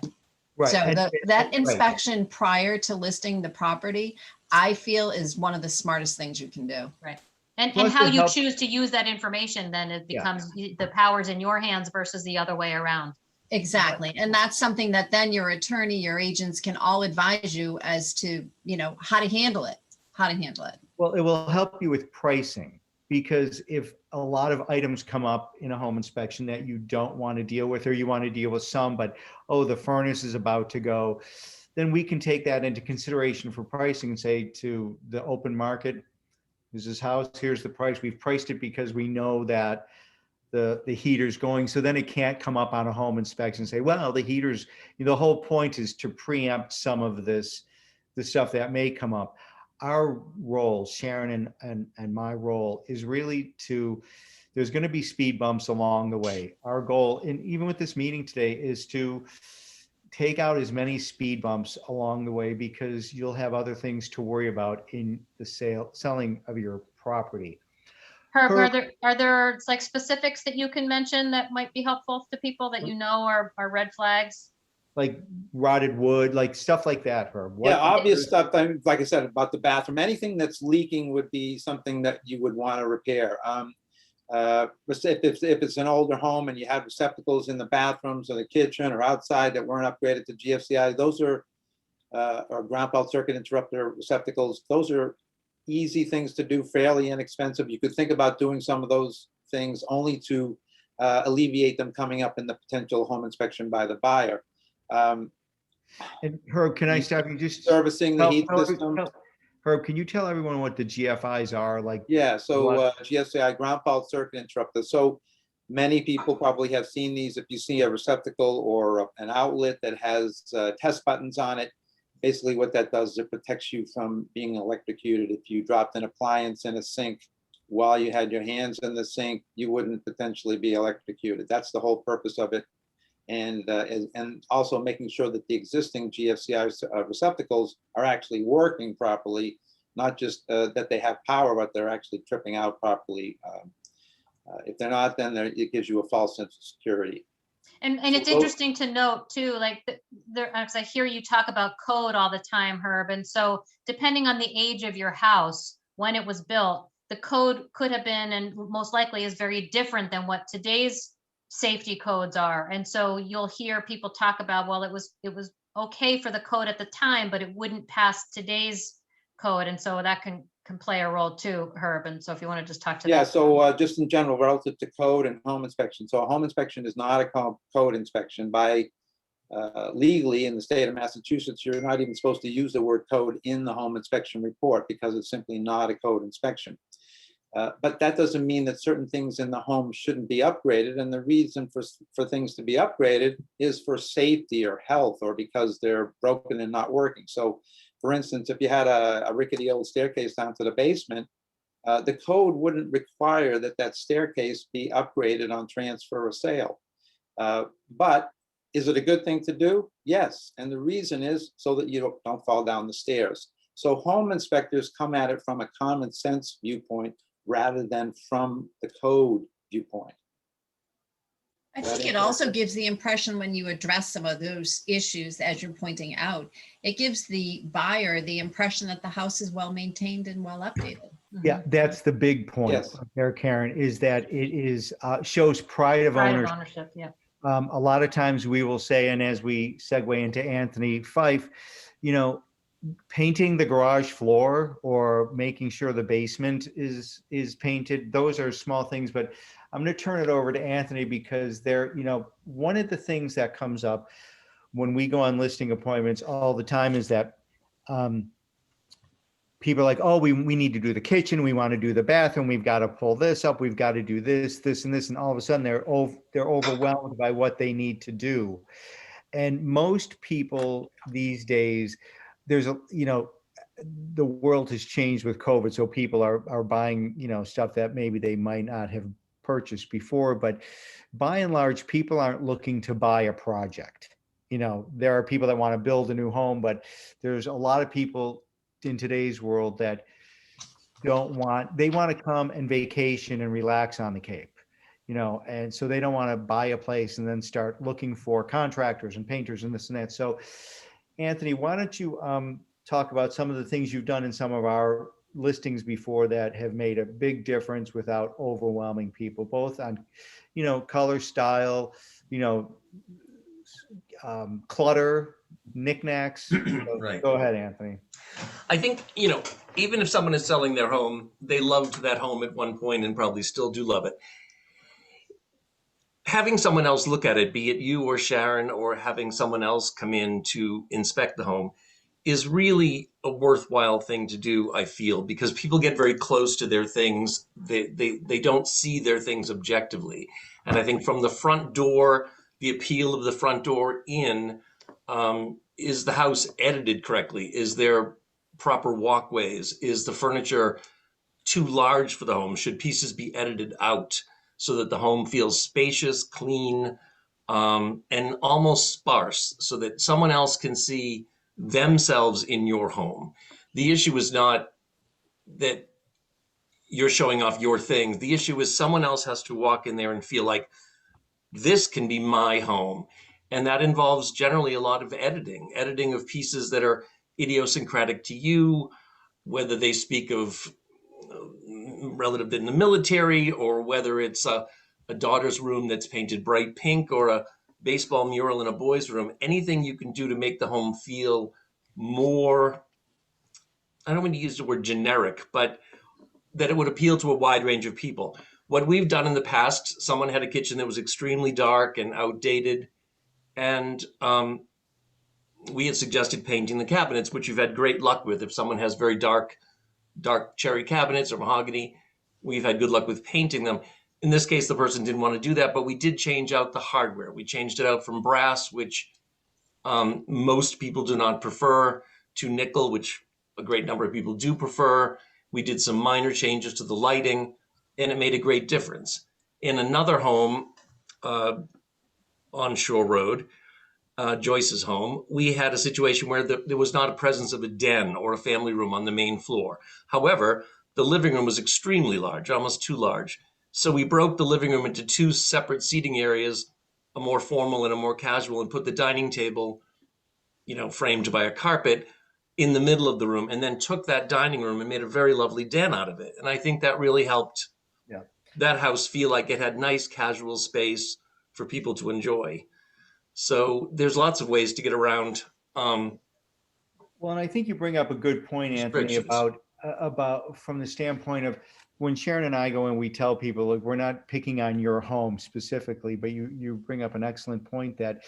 Right. So that inspection prior to listing the property, I feel, is one of the smartest things you can do. Right. And how you choose to use that information, then it becomes the power's in your hands versus the other way around. Exactly. And that's something that then your attorney, your agents can all advise you as to, how to handle it. Well, it will help you with pricing, because if a lot of items come up in a home inspection that you don't want to deal with, or you want to deal with some, but, the furnace is about to go, then we can take that into consideration for pricing and say to the open market, this is house, here's the price. We've priced it because we know that the heater's going. So then it can't come up on a home inspection and say, well, the heater's, the whole point is to preempt some of the stuff that may come up. Our role, Sharon and my role, is really there's going to be speed bumps along the way. Our goal, and even with this meeting today, is to take out as many speed bumps along the way, because you'll have other things to worry about in the selling of your property. Herb, are there like specifics that you can mention that might be helpful to people that are red flags? Like rotted wood, like stuff like that, Herb. Obvious stuff. Like I said, about the bathroom, anything that's leaking would be something that you would want to repair. If it's an older home and you have receptacles in the bathrooms or the kitchen or outside that weren't upgraded to GFCI, those are, or ground fault circuit interrupter receptacles, those are easy things to do, fairly inexpensive. You could think about doing some of those things only to alleviate them coming up in the potential home inspection by the buyer. And Herb, can I stop you? Just servicing the heat system. Herb, can you tell everyone what the GFIs are? Like, so GFCI, ground fault circuit interrupter. So many people probably have seen these. If you see a receptacle or an outlet that has test buttons on it, basically what that does is it protects you from being electrocuted. If you dropped an appliance in a sink while you had your hands in the sink, you wouldn't potentially be electrocuted. That's the whole purpose of it. And also making sure that the existing GFCI receptacles are actually working properly, not just that they have power, but they're actually tripping out properly. If they're not, then it gives you a false sense of security. And it's interesting to note too, like because I hear you talk about code all the time, Herb. And so depending on the age of your house, when it was built, the code could have been, and most likely is very different than what today's safety codes are. And so you'll hear people talk about, well, it was okay for the code at the time, but it wouldn't pass today's code. And so that can play a role too, Herb. And so if you want to just talk to Yeah, that. so just in general, relative to code and home inspection. So a home inspection is not a code inspection. By legally in the state of Massachusetts, you're not even supposed to use the word code in the home inspection report because it's simply not a code inspection. But that doesn't mean that certain things in the home shouldn't be upgraded. And the reason for things to be upgraded is for safety or health, or because they're broken and not working. So for instance, if you had a rickety old staircase down to the basement, the code wouldn't require that staircase be upgraded on transfer or sale. But is it a good thing to do? Yes. And the reason is so that you don't fall down the stairs. So home inspectors come at it from a common sense viewpoint rather than from the code viewpoint. I think it also gives the impression when you address some of those issues, as you're pointing out, it gives the buyer the impression that the house is well maintained and well updated. Yeah, that's the big point Yes. there, Karen, is that it is shows pride of ownership. Yeah. A lot of times we will say, and as we segue into Anthony Fife, painting the garage floor or making sure the basement is painted, those are small things. But I'm going to turn it over to Anthony because one of the things that comes up when we go on listing appointments all the time is that people are like, oh, we need to do the kitchen, we want to do the bathroom, we've got to pull this up, we've got to do this, and this, and all of a sudden they're overwhelmed by what they need to do. And most people these days, the world has changed with COVID, so people are buying stuff that maybe they might not have purchased before. But by and large, people aren't looking to buy a project. There are people that want to build a new home, but there's a lot of people in today's world that they want to come and vacation and relax on the Cape, and so they don't want to buy a place and then start looking for contractors and painters and this and that. So Anthony, why don't you talk about some of the things you've done in some of our listings before that have made a big difference without overwhelming people, both on, color, style, clutter, knickknacks. Right. Go ahead, Anthony. I think, even if someone is selling their home, they loved that home at one point and probably still do love it. Having someone else look at it, be it you or Sharon, or having someone else come in to inspect the home, is really a worthwhile thing to do, I feel, because people get very close to their things. They don't see their things objectively. And I think from the front door, the appeal of the front door in, is the house edited correctly? Is there proper walkways? Is the furniture too large for the home? Should pieces be edited out so that the home feels spacious, clean, and almost sparse, so that someone else can see themselves in your home? The issue is not that you're showing off your things. The issue is someone else has to walk in there and feel like this can be my home. And that involves generally a lot of editing of pieces that are idiosyncratic to you, whether they speak of relative in the military, or whether it's a daughter's room that's painted bright pink, or a baseball mural in a boy's room. Anything you can do to make the home feel more, I don't want to use the word generic, but that it would appeal to a wide range of people. What we've done in the past, someone had a kitchen that was extremely dark and outdated, and we had suggested painting the cabinets, which you've had great luck with. If someone has very dark cherry cabinets or mahogany, we've had good luck with painting them. In this case, the person didn't want to do that, but we did change out the hardware. We changed it out from brass, which most people do not prefer, to nickel, which a great number of people do prefer. We did some minor changes to the lighting, and it made a great difference. In another home on Shore Road, Joyce's home, we had a situation where there was not a presence of a den or a family room on the main floor. However, the living room was extremely large, almost too large. So we broke the living room into two separate seating areas, a more formal and a more casual, and put the dining table, framed by a carpet, in the middle of the room, and then took that dining room and made a very lovely den out of it. And I think that really helped that house feel like it had nice casual space for people to enjoy. So there's lots of ways to get around Well, and I think you bring up a good point, Anthony, restrictions. about from the standpoint of when Sharon and I go and we tell people, look, we're not picking on your home specifically, but you bring up an excellent point that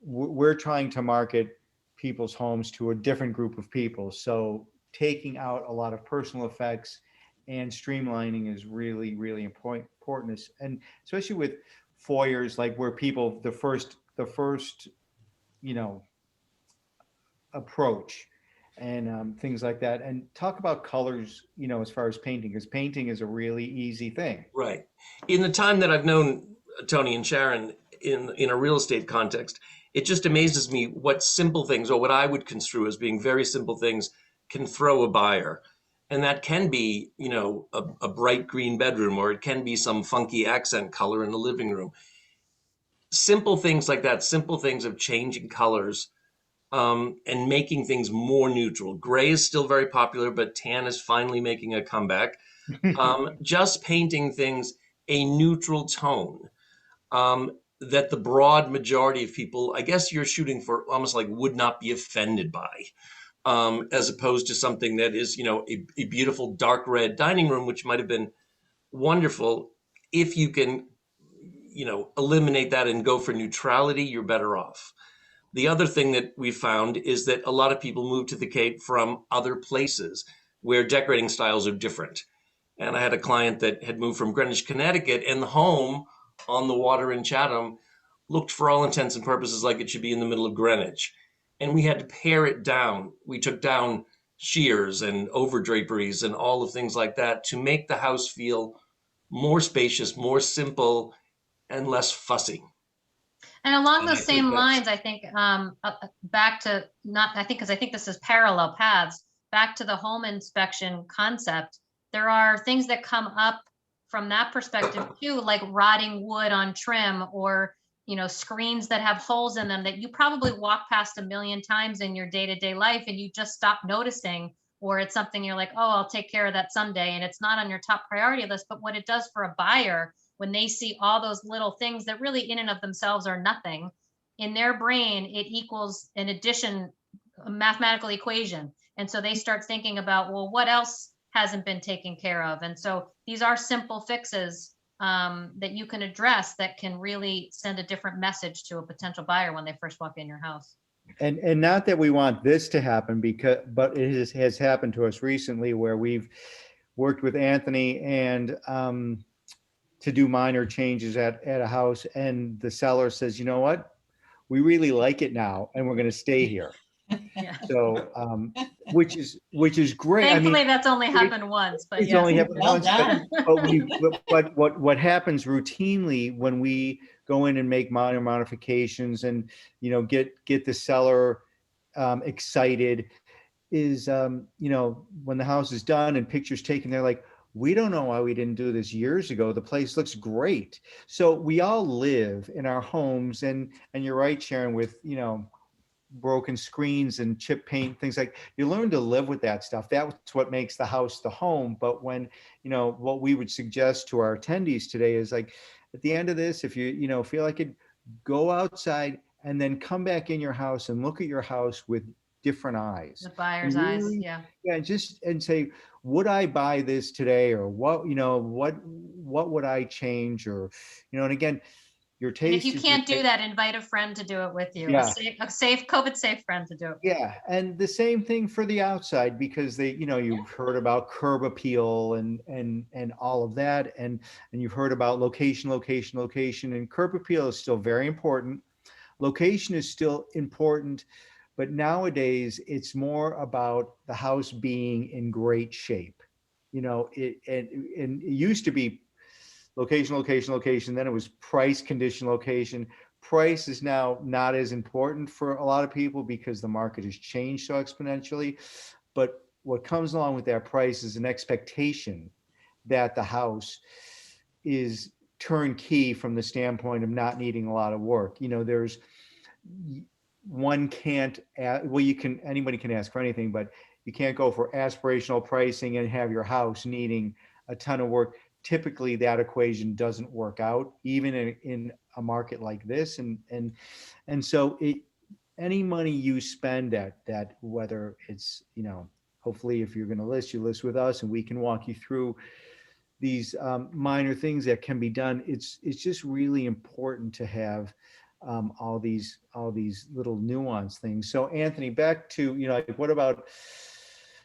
we're trying to market people's homes to a different group of people. So taking out a lot of personal effects and streamlining is really, really important. And especially with foyers, like where people, the first, you know, approach and things like that. And talk about colors, you know, as far as painting, because painting is a really easy thing. Right. In the time that I've known Tony and Sharon in a real estate context, it just amazes me what simple things, or what I would construe as being very simple things, can throw a buyer. And that can be, you know, a bright green bedroom, or it can be some funky accent color in the living room. Simple things like that, simple things of changing colors and making things more neutral. Gray is still very popular, but tan is finally making a comeback. Just painting things a neutral tone that the broad majority of people, I guess you're shooting for, almost like would not be offended by, as opposed to something that is, you know, a beautiful dark red dining room, which might have been wonderful. If you can, you know, eliminate that and go for neutrality, you're better off. The other thing that we found is that a lot of people move to the Cape from other places where decorating styles are different. And I had a client that had moved from Greenwich, Connecticut, and the home on the water in Chatham looked, for all intents and purposes, like it should be in the middle of Greenwich. And we had to pare it down. We took down shears and over draperies and all of things like that to make the house feel more spacious, more simple, and less fussy. And along And I those think same that's- lines, I think back to not, I think, because I think this is parallel paths, back to the home inspection concept. There are things that come up from that perspective too, like rotting wood on trim, or, you know, screens that have holes in them that you probably walk past a million times in your day-to-day life and you just stop noticing, or it's something you're like, oh, I'll take care of that someday, and it's not on your top priority list. But what it does for a buyer, when they see all those little things that really in and of themselves are nothing, in their brain, it equals an addition, a mathematical equation. And so they start thinking about, well, what else hasn't been taken care of? And so these are simple fixes that you can address that can really send a different message to a potential buyer when they first walk in your house. And not that we want this to happen, but it has happened to us recently where we've worked with Anthony and to do minor changes at a house, and the seller says, you know what, we really like it now and we're going to stay here. Yeah. So which is great. Thankfully, I mean, that's only happened once, but it's yeah. only happened Well once, done. but what happens routinely when we go in and make minor modifications and, you know, get the seller excited is, you know, when the house is done and pictures taken, they're like, we don't know why we didn't do this years ago. The place looks great. So we all live in our homes, and you're right, Sharon, with, you know, broken screens and chip paint, things like, you learn to live with that stuff. That's what makes the house the home. But when, you know, what we would suggest to our attendees today is, like, at the end of this, if you know, feel like it, go outside and then come back in your house and look at your house with different eyes. The buyer's And eyes, really, yeah. yeah, just, and say, would I buy this today, or what, you know, what would I change, or, you know, and again, your And taste if you is your can't do taste. that, invite a friend to do it with you. Yeah. A safe, COVID-safe friend to do it. Yeah, and the same thing for the outside, because they, you know, you've heard about curb appeal and all of that, and you've heard about location, and curb appeal is still very important. Location is still important, but nowadays it's more about the house being in great shape. You know, and it used to be location, then it was price, condition, location. Price is now not as important for a lot of people because the market has changed so exponentially. But what comes along with that price is an expectation that the house is turnkey from the standpoint of not needing a lot of work. You know, there's, one can't, well, you can, anybody can ask for anything, but you can't go for aspirational pricing and have your house needing a ton of work. Typically that equation doesn't work out, even in a market like this. And so any money you spend that, whether it's, hopefully if you're going to list, you list with us and we can walk you through these minor things that can be done. It's just really important to have all these little nuance things. So Anthony, back to, like, what about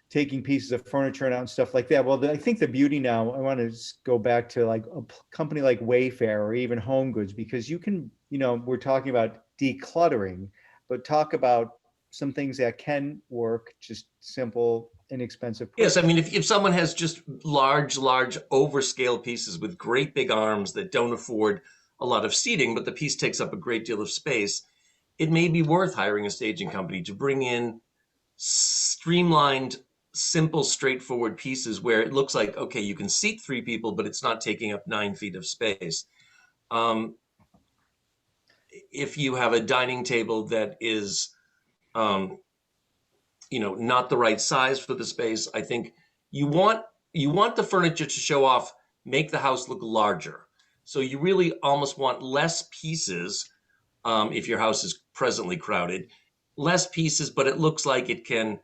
taking pieces of furniture out and stuff like that? Well, I think the beauty now, I want to go back to like a company like Wayfair or even Home Goods, because you can, we're talking about decluttering, but talk about some things that can work, just simple, inexpensive. Yes, I mean, if someone has just large overscale pieces with great big arms that don't afford a lot of seating, but the piece takes up a great deal of space, it may be worth hiring a staging company to bring in streamlined, simple, straightforward pieces where it looks like, okay, you can seat 3 people, but it's not taking up 9 feet of space. If you have a dining table that is, not the right size for the space, I think you want the furniture to show off, make the house look larger. So you really almost want less pieces if your house is presently crowded, less pieces, but it looks like it can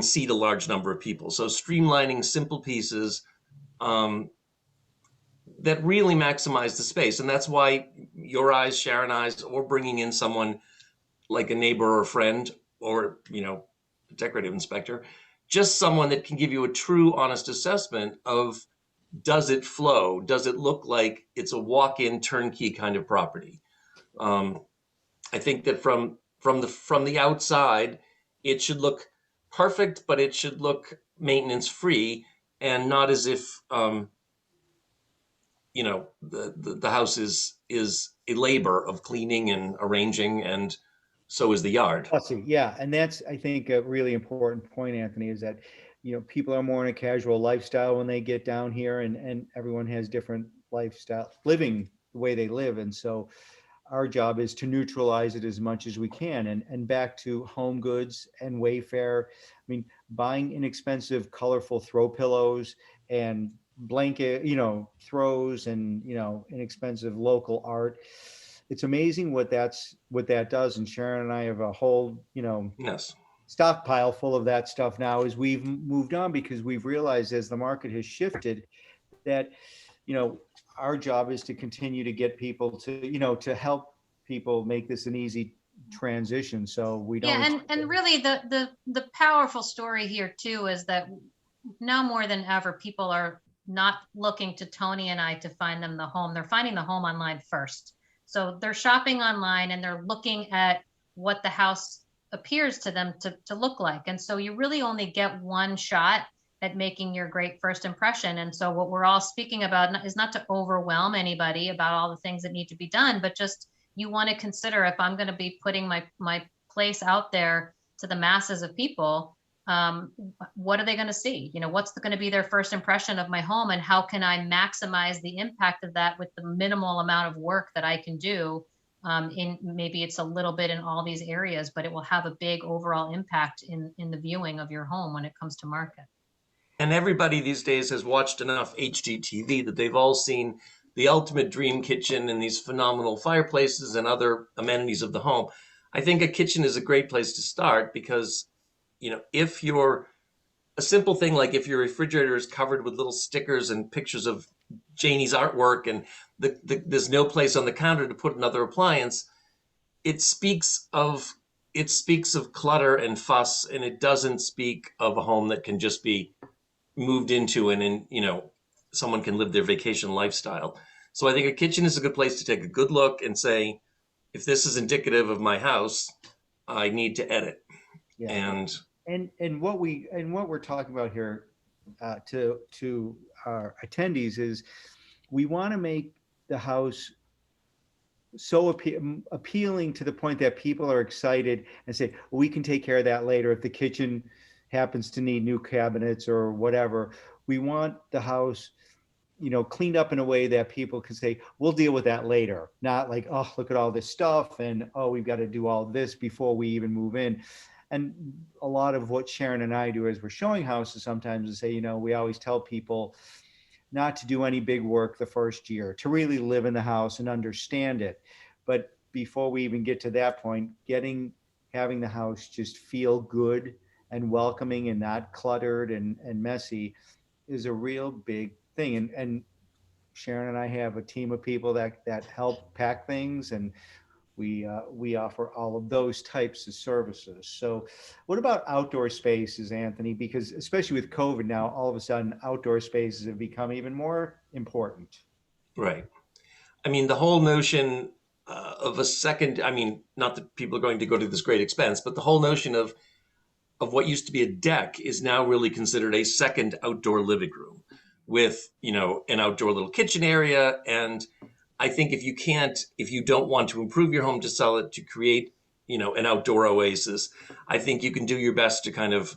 seat a large number of people. So streamlining simple pieces that really maximize the space. And that's why your eyes, Sharon eyes, or bringing in someone like a neighbor or a friend or, a decorative inspector, just someone that can give you a true, honest assessment of, does it flow? Does it look like it's a walk-in turnkey kind of property? I think that from the outside, it should look perfect, but it should look maintenance free and not as if the house is a labor of cleaning and arranging, and so is the yard. Yeah, and that's, I think, a really important point, Anthony, is that people are more in a casual lifestyle when they get down here, and everyone has different lifestyle living the way they live, and so our job is to neutralize it as much as we can. And back to Home Goods and Wayfair, I mean, buying inexpensive, colorful throw pillows and blanket, throws, and inexpensive local art. It's amazing what that does. And Sharon and I have a whole, Yes, stockpile full of that stuff now as we've moved on, because we've realized as the market has shifted that, our job is to continue to get people to, to help people make this an easy transition. So we don't. Yeah, and really the powerful story here too is that now more than ever, people are not looking to Tony and I to find them the home. They're finding the home online first. So they're shopping online and they're looking at what the house appears to them to look like. And so you really only get one shot at making your great first impression. And so what we're all speaking about is not to overwhelm anybody about all the things that need to be done, but just you want to consider, if I'm going to be putting my place out there to the masses of people, what are they going to see? What's going to be their first impression of my home, and how can I maximize the impact of that with the minimal amount of work that I can do? Maybe it's a little bit in all these areas, but it will have a big overall impact in the viewing of your home when it comes to market. and everybody these days has watched enough HGTV that they've all seen the ultimate dream kitchen and these phenomenal fireplaces and other amenities of the home. I think a kitchen is a great place to start because, if you're a simple thing, like if your refrigerator is covered with little stickers and pictures of Janie's artwork and there's no place on the counter to put another appliance, it speaks of clutter and fuss, and it doesn't speak of a home that can just be moved into and someone can live their vacation lifestyle. So I think a kitchen is a good place to take a good look and say, if this is indicative of my house, I need to edit. Yeah. And what we're talking about here to our attendees is we want to make the house so appealing to the point that people are excited and say, well, we can take care of that later if the kitchen happens to need new cabinets or whatever. We want the house, cleaned up in a way that people can say, we'll deal with that later. Not like, oh, look at all this stuff and, oh, we've got to do all this before we even move in. And a lot of what Sharon and I do as we're showing houses sometimes is say, we always tell people, not to do any big work the first year, to really live in the house and understand it. But before we even get to that point, having the house just feel good and welcoming and not cluttered and messy is a real big thing. And Sharon and I have a team of people that help pack things, and we offer all of those types of services. So what about outdoor spaces, Anthony? Because especially with COVID now, all of a sudden outdoor spaces have become even more important. Right. I mean, the whole notion of a second, I mean, not that people are going to go to this great expense, but the whole notion of what used to be a deck is now really considered a second outdoor living room with, an outdoor little kitchen area. And I think if you don't want to improve your home to sell it, to create, an outdoor oasis, I think you can do your best to kind of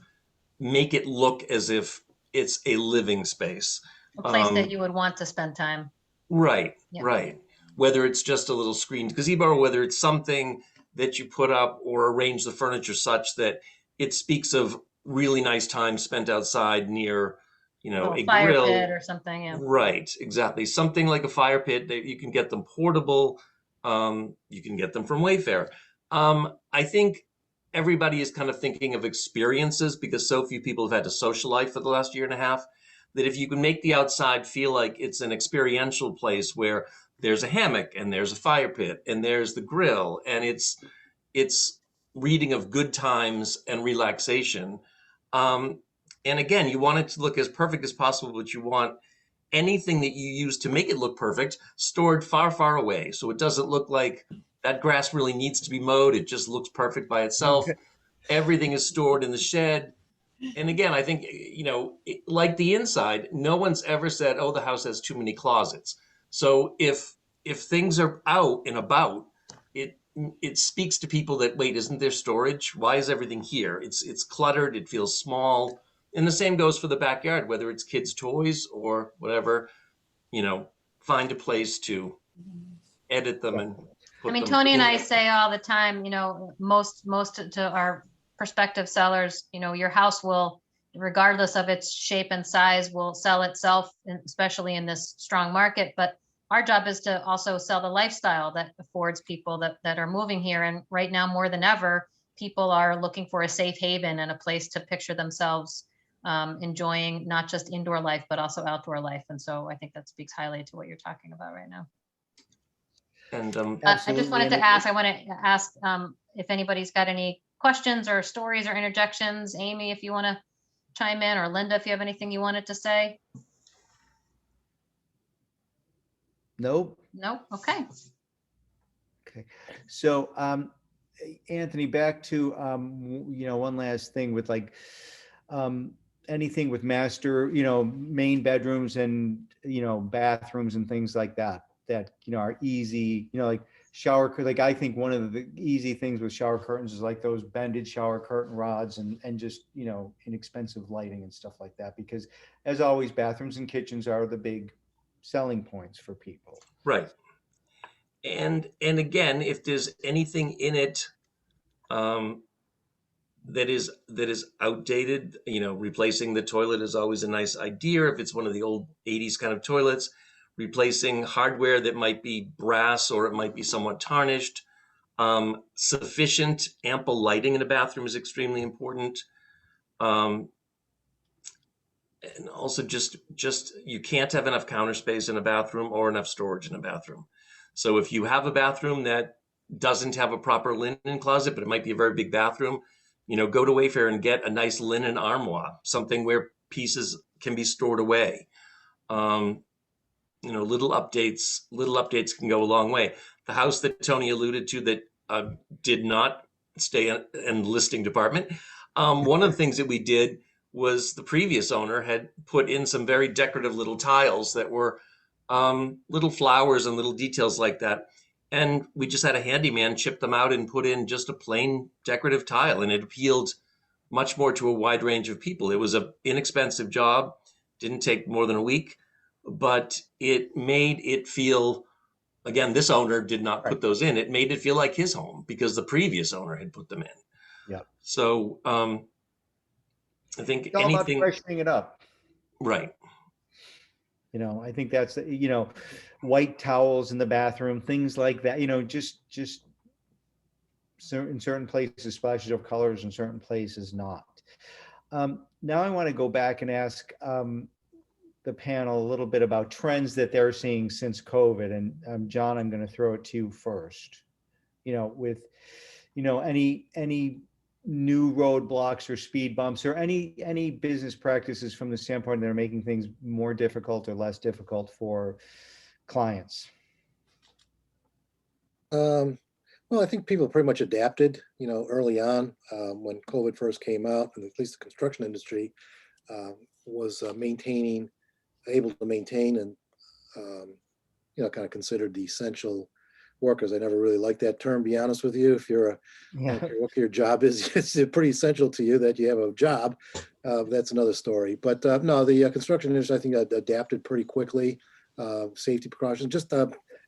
make it look as if it's a living space. A place that you would want to spend time. Right, Yeah. right. Whether it's just a little screened gazebo, or whether it's something that you put up or arrange the furniture such that it speaks of really nice time spent outside near, a Fire grill. pit or something. Yeah. Right, exactly. Something like a fire pit. You can get them portable. You can get them from Wayfair. I think everybody is kind of thinking of experiences because so few people have had a social life for the last year and a half, that if you can make the outside feel like it's an experiential place where there's a hammock and there's a fire pit and there's the grill and it's reading of good times and relaxation. And again, you want it to look as perfect as possible, but you want anything that you use to make it look perfect stored far, far away. So it doesn't look like that grass really needs to be mowed. It just looks perfect by itself. Everything is stored in the shed. And again, I think, like the inside, no one's ever said, oh, the house has too many closets. So if things are out and about, it speaks to people that, wait, isn't there storage? Why is everything here? It's cluttered. It feels small. And the same goes for the backyard, whether it's kids' toys or whatever, find a place to edit them and put them Tony and in I there. say all the time, most to our prospective sellers, your house will, regardless of its shape and size, will sell itself, especially in this strong market. But our job is to also sell the lifestyle that affords people that are moving here. And right now, more than ever, people are looking for a safe haven and a place to picture themselves enjoying not just indoor life, but also outdoor life. And so I think that speaks highly to what you're talking about right now. And I just wanted to ask, if anybody's got any questions or stories or interjections. Amy, if you want to chime in, or Linda, if you have anything you wanted to say. Nope. No? Okay. Okay. So, Anthony, back to, one last thing with anything with master, main bedrooms and, bathrooms and things like that, are easy, like shower, like I think one of the easy things with shower curtains is like those bended shower curtain rods and just, inexpensive lighting and stuff like that, because as always, bathrooms and kitchens are the big selling points for people. right. And again, if there's anything in it that is outdated, replacing the toilet is always a nice idea. If it's one of the old 80s kind of toilets, replacing hardware that might be brass or it might be somewhat tarnished. Sufficient, ample lighting in a bathroom is extremely important. And also just you can't have enough counter space in a bathroom or enough storage in a bathroom. So if you have a bathroom that doesn't have a proper linen closet, but it might be a very big bathroom, go to Wayfair and get a nice linen armoire, something where pieces can be stored away. Little updates can go a long way. The house that Tony alluded to that did not stay in the listing department. One of the things that we did was the previous owner had put in some very decorative little tiles that were little flowers and little details like that. And we just had a handyman chip them out and put in just a plain decorative tile. And it appealed much more to a wide range of people. It was an inexpensive job, didn't take more than a week, but it made it feel, again, this owner did not put those in. It made it feel like his home because the previous owner had put them in. Yeah. So I think it's all anything about freshening it up. Right. You know, I think that's, you know, white towels in the bathroom, things like that, you know, just in certain places, splashes of colors, in certain places not. Now I want to go back and ask the panel a little bit about trends that they're seeing since COVID. And John, I'm going to throw it to you first. You know, with, you know, any new roadblocks or speed bumps or any business practices from the standpoint that are making things more difficult or less difficult for clients. Well, I think people pretty much adapted, you know, early on when COVID first came out, and at least the construction industry was able to maintain and, you know, kind of considered the essential workers. I never really liked that term, be honest with you. If you're I don't care what your job is, it's pretty essential to you that you have a job. That's another story. But no, the construction industry, I think, adapted pretty quickly. Safety precautions,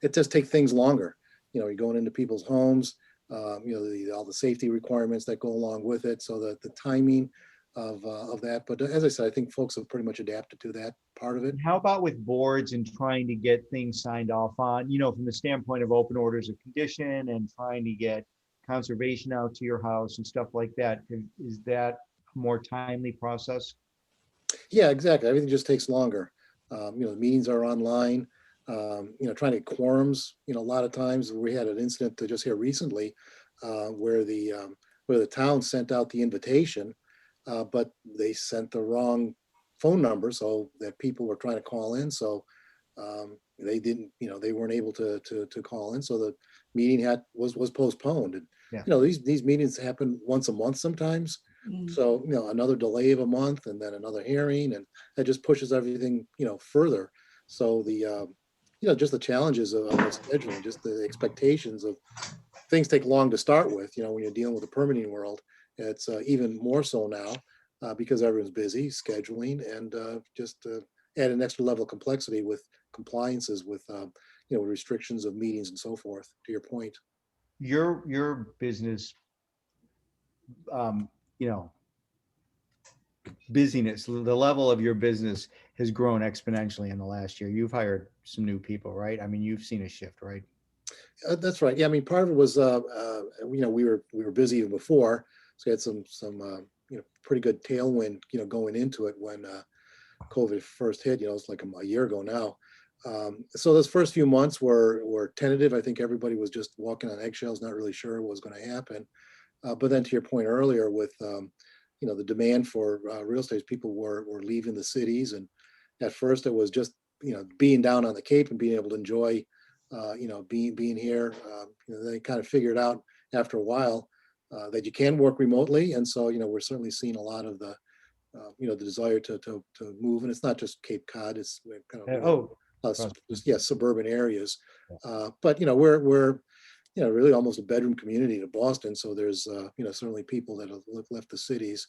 it just takes things longer. You know, you're going into people's homes, you know, all the safety requirements that go along with it. So that the timing of that. But as I said, I think folks have pretty much adapted to that part of it. How about with boards and trying to get things signed off on, you know, from the standpoint of open orders of condition and trying to get conservation out to your house and stuff like that? Is that a more timely process? Yeah, exactly. Everything just takes longer. You know, the meetings are online. You know, trying to get quorums. You know, a lot of times we had an incident just here recently where the town sent out the invitation, but they sent the wrong phone number, so that people were trying to call in. So they didn't, you know, they weren't able to call in. So the meeting was postponed. And Yeah. you know, these meetings happen once a month sometimes. So, you know, another delay of a month and then another hearing, and that just pushes everything, you know, further. So you know, just the challenges of scheduling, just the expectations of things take long to start with. You know, when you're dealing with the permitting world, it's even more so now because everyone's busy scheduling and just add an extra level of complexity with compliances with, you know, restrictions of meetings and so forth, to your point. Your business, you know, busyness, the level of your business has grown exponentially in the last year. You've hired some new people, right? I mean, you've seen a shift, right? That's right. Yeah, I mean, part of it was, you know, we were busy even before, so we had some you know, pretty good tailwind, you know, going into it when COVID first hit. You know, it's like a year ago now. So those first few months were tentative. I think everybody was just walking on eggshells, not really sure what was going to happen. But then, to your point earlier, with you know, the demand for real estate, people were leaving the cities, and at first it was just, you know, being down on the Cape and being able to enjoy, you know, being here. You know, they kind of figured out after a while that you can work remotely, and so, you know, we're certainly seeing a lot of the you know, the desire to move, and it's not just Cape Cod; it's kind of yeah, suburban areas. But you know, we're you know, really almost a bedroom community to Boston, so there's you know, certainly people that have left the cities.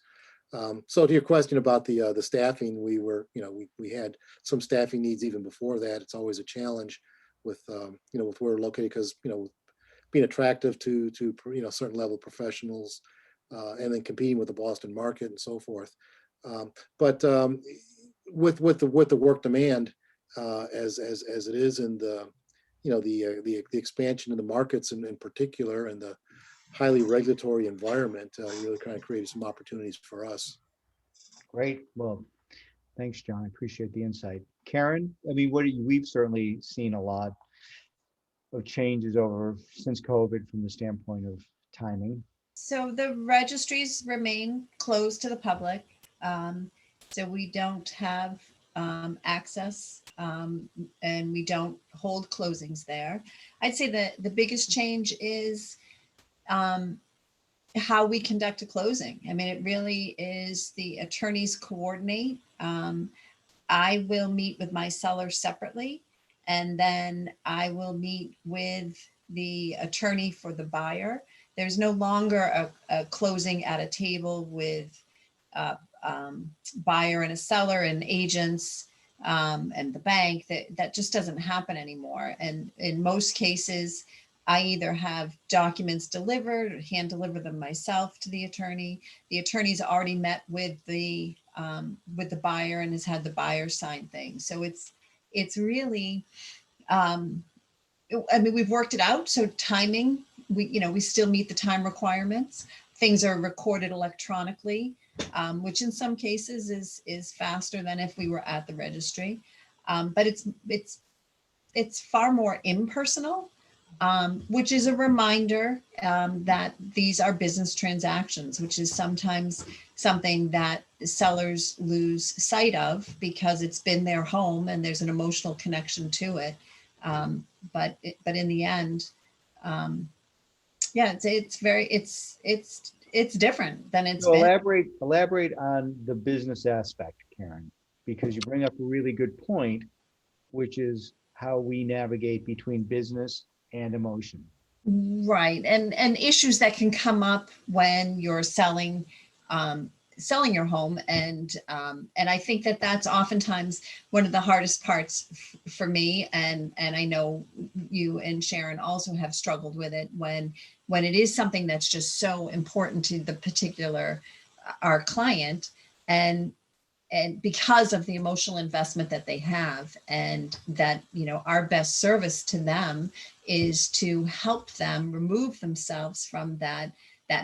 So to your question about the staffing, we were, you know, we had some staffing needs even before that. It's always a challenge with you know, with where we're located, because, you know, being attractive to you know, certain level of professionals, and then competing with the Boston market and so forth. But with the work demand as it is, and the, you know, the expansion in the markets in particular, and the highly regulatory environment, really kind of created some opportunities for us. Great. Well, thanks, John. I appreciate the insight. Karen, I mean, we've certainly seen a lot of changes over since COVID from the standpoint of timing. So the registries remain closed to the public. So we don't have access, and we don't hold closings there. I'd say that the biggest change is how we conduct a closing. I mean, it really is the attorneys coordinate. I will meet with my seller separately, and then I will meet with the attorney for the buyer. There's no longer a closing at a table with a buyer and a seller and agents and the bank. That just doesn't happen anymore. And in most cases, I either have documents delivered or hand deliver them myself to the attorney. The attorney's already met with the buyer and has had the buyer sign things. So it's really, I mean, we've worked it out. So timing, we still meet the time requirements. Things are recorded electronically, which in some cases is faster than if we were at the registry. But it's far more impersonal, which is a reminder that these are business transactions, which is sometimes something that sellers lose sight of because it's been their home and there's an emotional connection to it. But in the end, yeah, it's different than it's So been. elaborate on the business aspect, Karen, because you bring up a really good point, which is how we navigate between business and emotion. Right, and issues that can come up when you're selling your home, and I think that that's oftentimes one of the hardest parts for me, and I know you and Sharon also have struggled with it when it is something that's just so important to the particular our client, and because of the emotional investment that they have, and that our best service to them is to help them remove themselves from that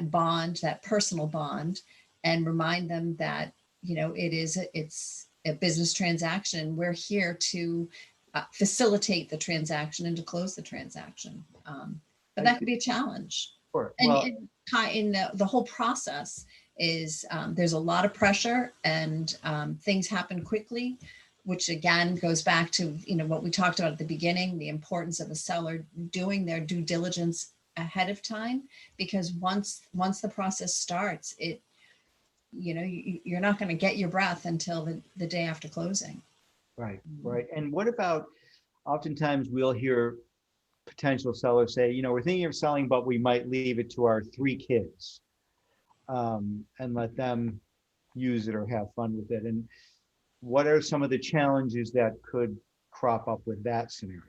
bond, that personal bond, and remind them that it's a business transaction. We're here to facilitate the transaction and to close the transaction, but that could be a challenge. Sure. And Well, in the whole process is there's a lot of pressure, and things happen quickly, which again goes back to what we talked about at the beginning, the importance of a seller doing their due diligence ahead of time, because once the process starts, you're not going to get your breath until the day after closing. right. And what about, oftentimes we'll hear potential sellers say, we're thinking of selling, but we might leave it to our 3 kids and let them use it or have fun with it. And what are some of the challenges that could crop up with that scenario?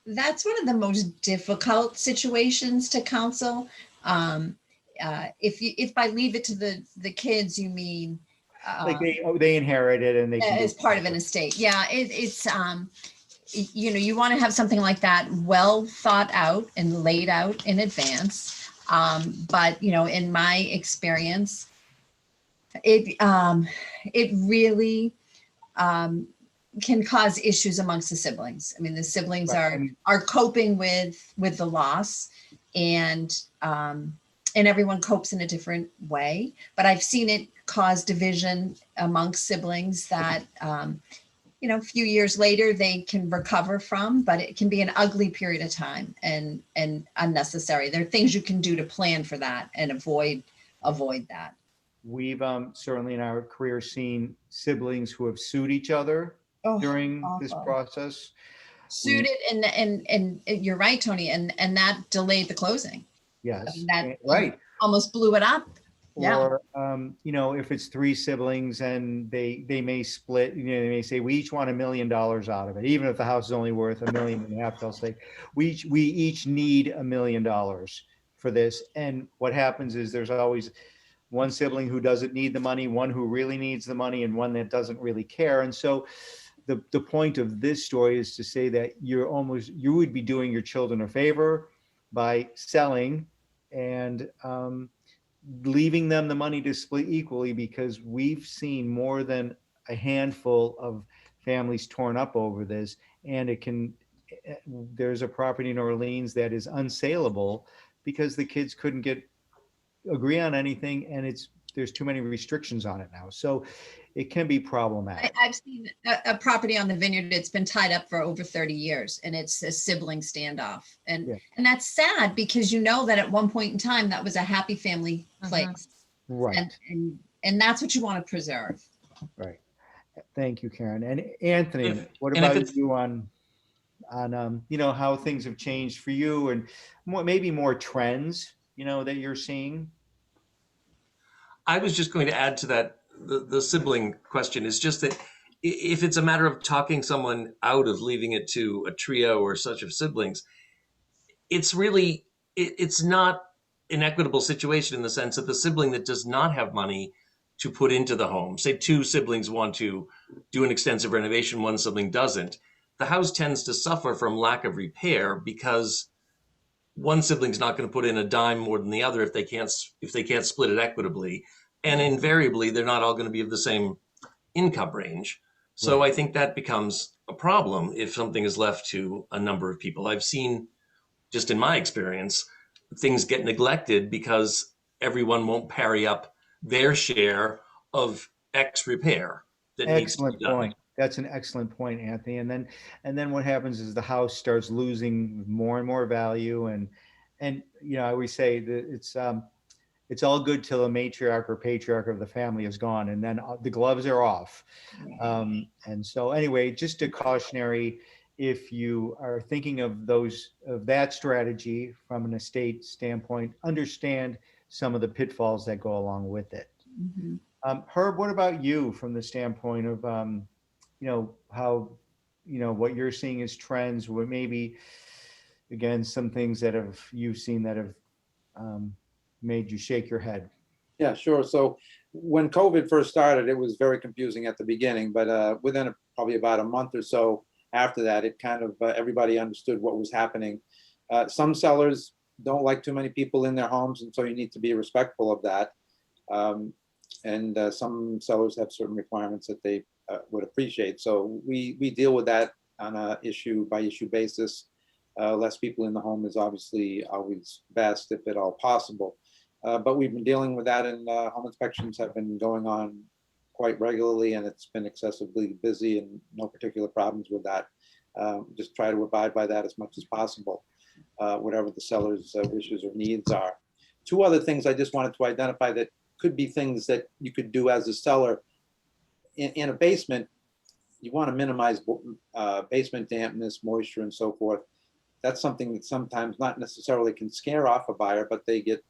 That's one of the most difficult situations to counsel. If I leave it to the kids, you mean Like they inherit it and they can as part of an estate? Yeah, it's you want to have something like that well thought out and laid out in advance. But in my experience, it really can cause issues amongst the siblings. I mean, the siblings are coping with the loss, and everyone copes in a different way. But I've seen it cause division amongst siblings that a few years later they can recover from, but it can be an ugly period of time and unnecessary. There are things you can do to plan for that and avoid that. We've certainly in our career seen siblings who have sued each other during this process. Sued it, and you're right, Tony, and that delayed the closing. Yes, I mean, that right. almost blew it up. Or if it's 3 siblings and they may split, they may say we each want $1 million out of it, even if the house is only worth $1.5 million. They'll say we each need $1 million for this. And what happens is there's always one sibling who doesn't need the money, one who really needs the money, and one that doesn't really care. And so the point of this story is to say that you would be doing your children a favor by selling and leaving them the money to split equally, because we've seen more than a handful of families torn up over this. And there's a property in Orleans that is unsaleable because the kids couldn't agree on anything, and there's too many restrictions on it now. So it can be problematic. I've seen a property on the Vineyard that's been tied up for over 30 years, and it's a sibling standoff. And that's sad, because that at one point in time, that was a happy family place. Right. And that's what you want to preserve. Right. Thank you, Karen. And Anthony, what about you on how things have changed for you, and maybe more trends, that you're seeing? I was just going to add to that, the sibling question is just that if it's a matter of talking someone out of leaving it to a trio or such of siblings, it's really, it's not an equitable situation in the sense that the sibling that does not have money to put into the home. Say two siblings want to do an extensive renovation, one sibling doesn't. The house tends to suffer from lack of repair because one sibling's not going to put in a dime more than the other if they can't split it equitably, and invariably they're not all going to be of the same income range. So Right. I think that becomes a problem if something is left to a number of people. I've seen, just in my experience, things get neglected because everyone won't parry up their share of X repair that needs to be Excellent done. point. That's an excellent point, Anthony. And then what happens is the house starts losing more and more value. And you know, I always say that it's all good till a matriarch or patriarch of the family is gone, and then the gloves are off. And so anyway, just a cautionary, if you are thinking of that strategy from an estate standpoint, understand some of the pitfalls that go along with it. Mhm. Herb, what about you from the standpoint of, you know, how, you know, what you're seeing as trends, what maybe, again, some things that you've seen that have made you shake your head? Yeah, sure. So when COVID first started, it was very confusing at the beginning, but within probably about a month or so after that, it kind of everybody understood what was happening. Some sellers don't like too many people in their homes, and so you need to be respectful of that. And some sellers have certain requirements that they would appreciate. So we deal with that on a issue by issue basis. Less people in the home is obviously always best if at all possible. But we've been dealing with that, and home inspections have been going on quite regularly, and it's been excessively busy, and no particular problems with that. Just try to abide by that as much as possible, whatever the seller's wishes or needs are. Two other things I just wanted to identify that could be things that you could do as a seller. In a basement, you want to minimize basement dampness, moisture, and so forth. That's something that sometimes not necessarily can scare off a buyer, but they get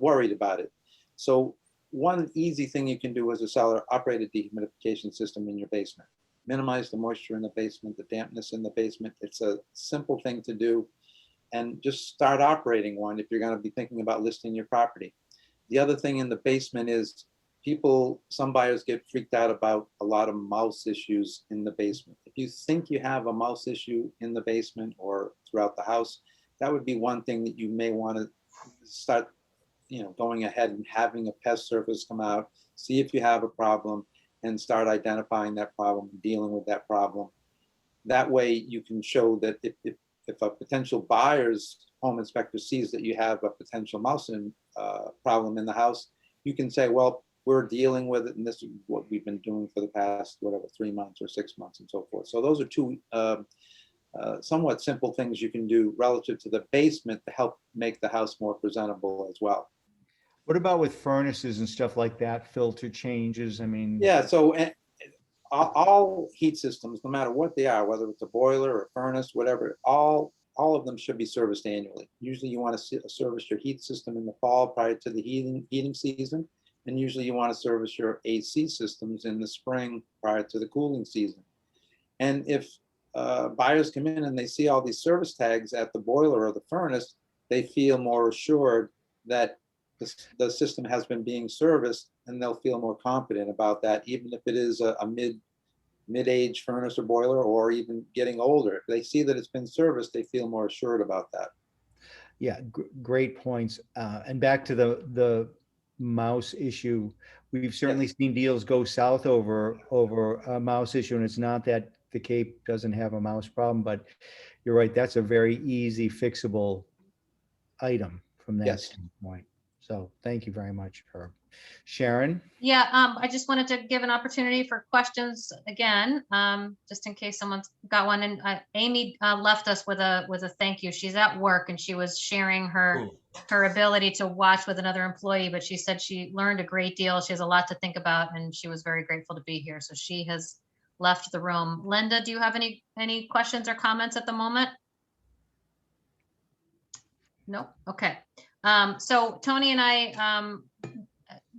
worried about it. So one easy thing you can do as a seller, operate a dehumidification system in your basement. Minimize the moisture in the basement, the dampness in the basement. It's a simple thing to do, and just start operating one if you're going to be thinking about listing your property. The other thing in the basement is some buyers get freaked out about a lot of mouse issues in the basement. If you think you have a mouse issue in the basement or throughout the house, that would be one thing that you may want to start, going ahead and having a pest service come out, see if you have a problem, and start identifying that problem and dealing with that problem. That way you can show that if a potential buyer's home inspector sees that you have a potential mouse problem in the house, you can say, well, we're dealing with it, and this is what we've been doing for the past, 3 months or 6 months and so forth. So those are two somewhat simple things you can do relative to the basement to help make the house more presentable as well. What about with furnaces and stuff like that, filter changes? I mean, Yeah, so all heat systems, no matter what they are, whether it's a boiler or a furnace, whatever, all of them should be serviced annually. Usually you want to service your heat system in the fall prior to the heating season. And usually you want to service your AC systems in the spring prior to the cooling season. And if buyers come in and they see all these service tags at the boiler or the furnace, they feel more assured that the system has been being serviced, and they'll feel more confident about that, even if it is a mid-age furnace or boiler, or even getting older. If they see that it's been serviced, they feel more assured about that. yeah, great points. And back to the mouse issue, we've certainly seen deals go south over a mouse issue, and it's not that the Cape doesn't have a mouse problem, but you're right, that's a very easy fixable item from that standpoint. So thank you very much, Herb. Sharon? Yeah, I just wanted to give an opportunity for questions again, just in case someone's got one. And Amy left us with a thank you. She's at work and she was sharing her ability to watch with another employee, but she said she learned a great deal. She has a lot to think about, and she was very grateful to be here. So she has left the room. Linda, do you have any questions or comments at the moment? No. Okay. So Tony and I,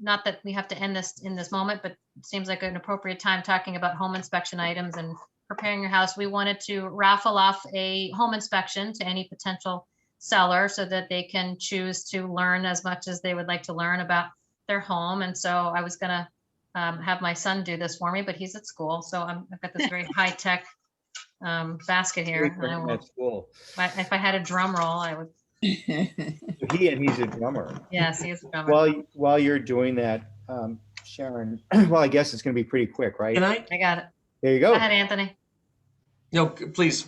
not that we have to end this in this moment, but it seems like an appropriate time talking about home inspection items and preparing your house. We wanted to raffle off a home inspection to any potential seller so that they can choose to learn as much as they would like to learn about their home. And so I was gonna have my son do this for me, but he's at school. So I've got this very high tech basket here. And I will, That's cool. if I had a drum roll, I would. He's a drummer. Yes, he is a drummer. While you're doing that, Sharon, well, I guess it's going to be pretty quick, right? Can I got it. There you Go go. ahead, Anthony. No, please.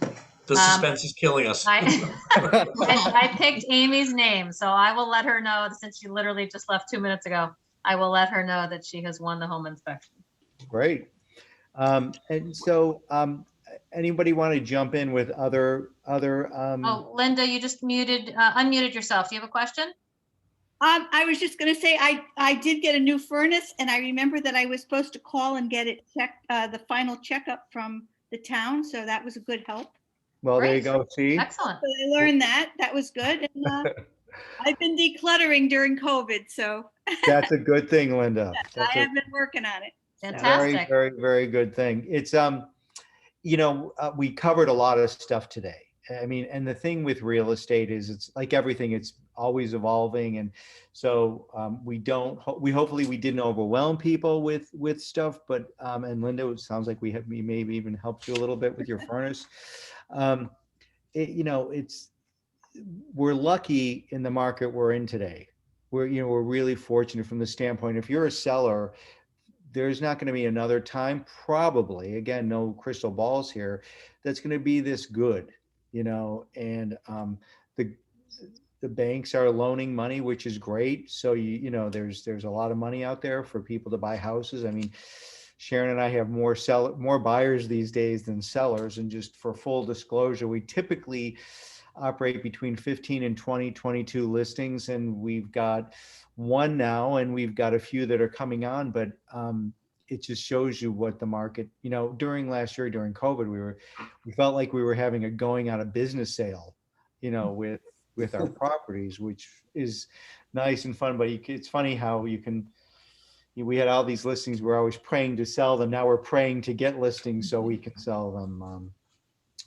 The suspense is killing us. I picked Amy's name, so I will let her know, since she literally just left 2 minutes ago. I will let her know that she has won the home inspection. Great. And so, anybody want to jump in with other? Oh, Linda, you just unmuted yourself. Do you have a question? I was just going to say, I did get a new furnace, and I remember that I was supposed to call and get it checked, the final checkup from the town. So that was a good help. Well, there you Great. go. See, Excellent. So I learned that. That was good. And I've been decluttering during COVID, so that's a good thing, Linda. I have been working on it. So. Fantastic. Very, very, very good thing. It's we covered a lot of stuff today. I mean, and the thing with real estate is it's like everything, it's always evolving. And so we hopefully we didn't overwhelm people with stuff, but and Linda, it sounds like we maybe even helped you a little bit with your furnace. We're lucky in the market we're in today. We're really fortunate from the standpoint, if you're a seller, there's not going to be another time, probably, again, no crystal balls here, that's going to be this good, and the banks are loaning money, which is great. So there's a lot of money out there for people to buy houses. I mean, Sharon and I have more buyers these days than sellers. And just for full disclosure, we typically operate between 15 and 22 listings, and we've got one now, and we've got a few that are coming on, but it just shows you what the market, during last year, during COVID, we felt like we were having a going out of business sale, with our properties, which is nice and fun, but it's funny how we had all these listings. We're always praying to sell them. Now we're praying to get listings so we can sell them.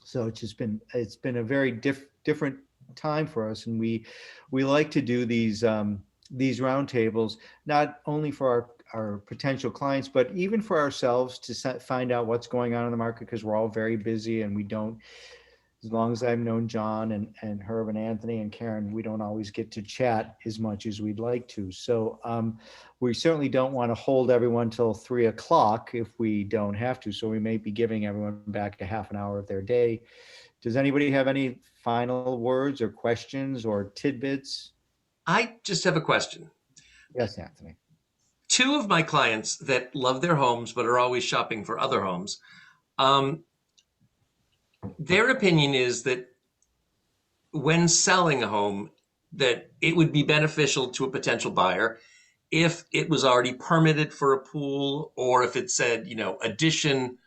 So it's been a very different time for us. And we like to do these roundtables, not only for our potential clients, but even for ourselves to find out what's going on in the market, because we're all very busy and we don't, as long as I've known John and Herb and Anthony and Karen, we don't always get to chat as much as we'd like to. So we certainly don't want to hold everyone till 3 o'clock if we don't have to. So we may be giving everyone back a half an hour of their day. Does anybody have any final words or questions or tidbits? I just have a question. Yes, Anthony. 2 of my clients that love their homes but are always shopping for other homes, their opinion is that when selling a home, that it would be beneficial to a potential buyer if it was already permitted for a pool, or if it said, addition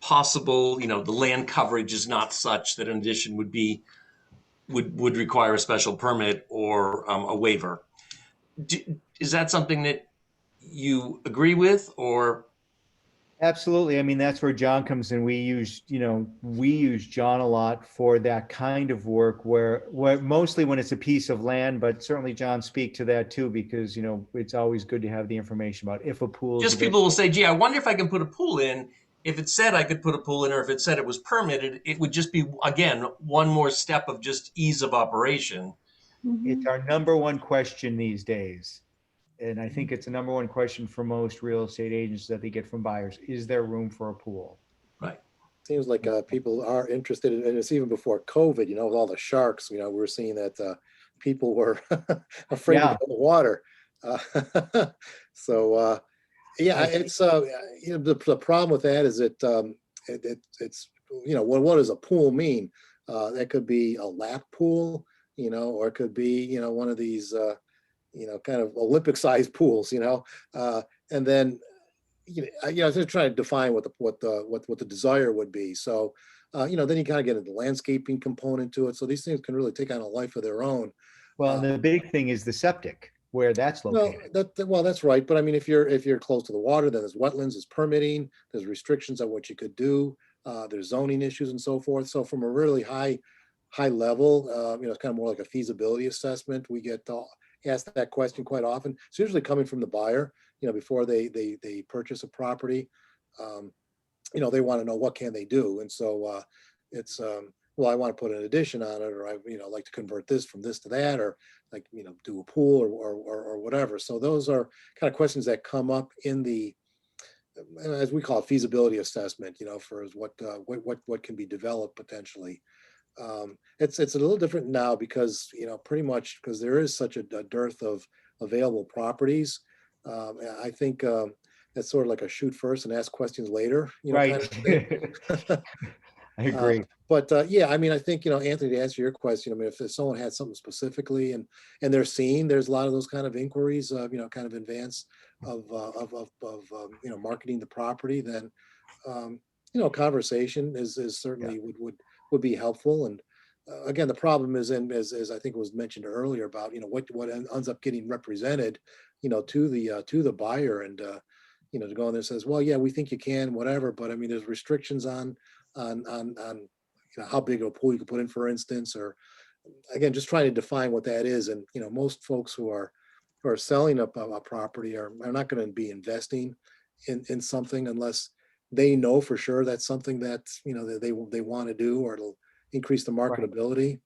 possible, the land coverage is not such that an addition would require a special permit or a waiver. Is that something that you agree with, or? Absolutely. I mean, that's where John comes in. We use John a lot for that kind of work where mostly when it's a piece of land, but certainly John speak to that too, because, it's always good to have the information about if a pool. Just people will say, gee, I wonder if I can put a pool in. If it said I could put a pool in, or if it said it was permitted, it would just be, again, one more step of just ease of operation. It's our number one question these days. And I think it's the number one question for most real estate agents that they get from buyers. Is there room for a pool? Right. Seems like people are interested in, and it's even before COVID, with all the sharks, we were seeing that people were afraid to go in the water. Yeah, it's, the problem with that is it's, what does a pool mean? That could be a lap pool, or it could be, one of these, kind of Olympic sized pools, and then, I was just trying to define what the desire would be. So, then you kind of get into the landscaping component to it. So these things can really take on a life of their own. Well, and the big thing is the septic, where that's located. Well, that's right. But I mean, if you're close to the water, then there's wetlands, there's permitting, there's restrictions on what you could do. There's zoning issues and so forth. So from a really high level, it's kind of more like a feasibility assessment. We get asked that question quite often. It's usually coming from the buyer, before they purchase a property. They want to know what can they do. And so it's, well, I want to put an addition on it, or I, like to convert this from this to that, or like, do a pool or whatever. So those are kind of questions that come up in the, as we call it, feasibility assessment, for what can be developed potentially. It's a little different now because, pretty much because there is such a dearth of available properties. I think it's sort of like a shoot first and ask questions later, Right. kind of thing. I agree. Yeah, I mean, I think, Anthony, to answer your question, I mean, if someone had something specifically and there's a lot of those kind of inquiries, kind of in advance of marketing the property, then, conversation is certainly would be helpful. And again, the problem is, and as I think was mentioned earlier about, what ends up getting represented, to the buyer, and, to go in there and says, well, yeah, we think you can, whatever, but I mean, there's restrictions on how big of a pool you can put in, for instance, or again, just trying to define what that is. And, most folks who are selling a property are not going to be investing in something unless they know for sure that's something that, that they want to do, or it'll increase the marketability.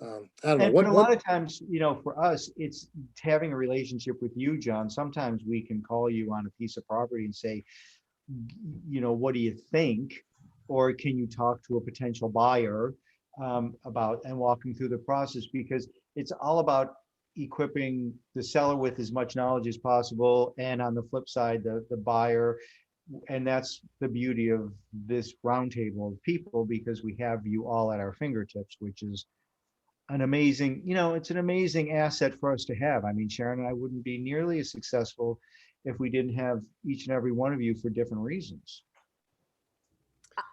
I don't know. And a lot of times, for us, it's having a relationship with you, John. Sometimes we can call you on a piece of property and say, what do you think? Or can you talk to a potential buyer about and walk them through the process? Because it's all about equipping the seller with as much knowledge as possible, and on the flip side, the buyer. And that's the beauty of this roundtable of people, because we have you all at our fingertips, which is an amazing, it's an amazing asset for us to have. I mean, Sharon and I wouldn't be nearly as successful if we didn't have each and every one of you for different reasons.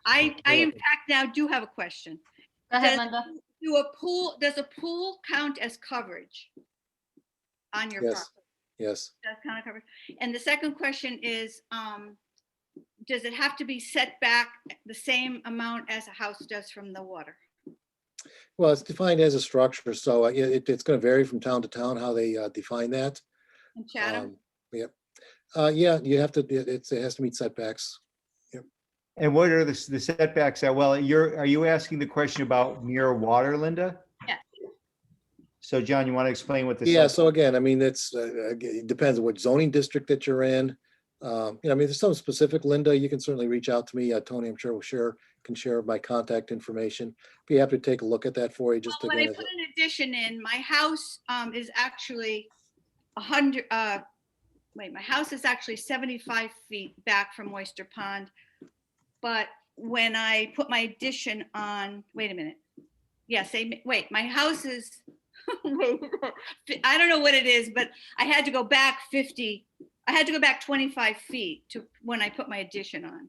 I in fact now do have a question. Go ahead, Does- Linda. Does a pool count as coverage on your Yes. property? Yes. Does count as coverage. And the second question is, does it have to be set back the same amount as a house does from the water? Well, it's defined as a structure, so it's going to vary from town to town how they define that. In Chatham? Yep. Yeah, you have to. It has to meet setbacks. And what are the setbacks? Well, are you asking the question about near water, Linda? Yeah. So, John, you want to explain what this? Yeah. So again, I mean, it depends on what zoning district that you're in. I mean, there's some specific, Linda, you can certainly reach out to me. Tony, I'm sure can share my contact information. Be happy to take a look at that for you. Just When I put an addition in, my house is actually 100. My house is actually 75 feet back from Oyster Pond. But when I put my addition on, wait a minute. Yes, my house is, I don't know what it is, but I had to go back 25 feet to when I put my addition on,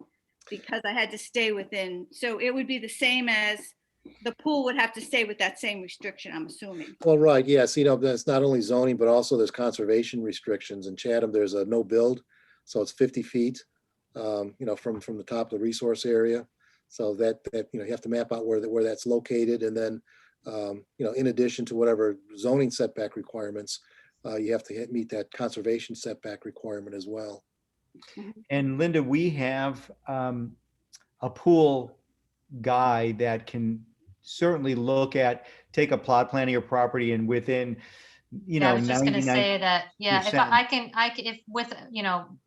because I had to stay within. So it would be the same as the pool would have to stay with that same restriction, I'm assuming. Well, right. Yes. That's not only zoning, but also there's conservation restrictions. In Chatham, there's a no build. So it's 50 feet. From the top of the resource area, so that you have to map out where that's located, and then in addition to whatever zoning setback requirements, you have to meet that conservation setback requirement as well. And Linda, we have a pool guy that can certainly take a plot plan of your property, and within I was just going to 99 say that, yeah, if %. I can, if with,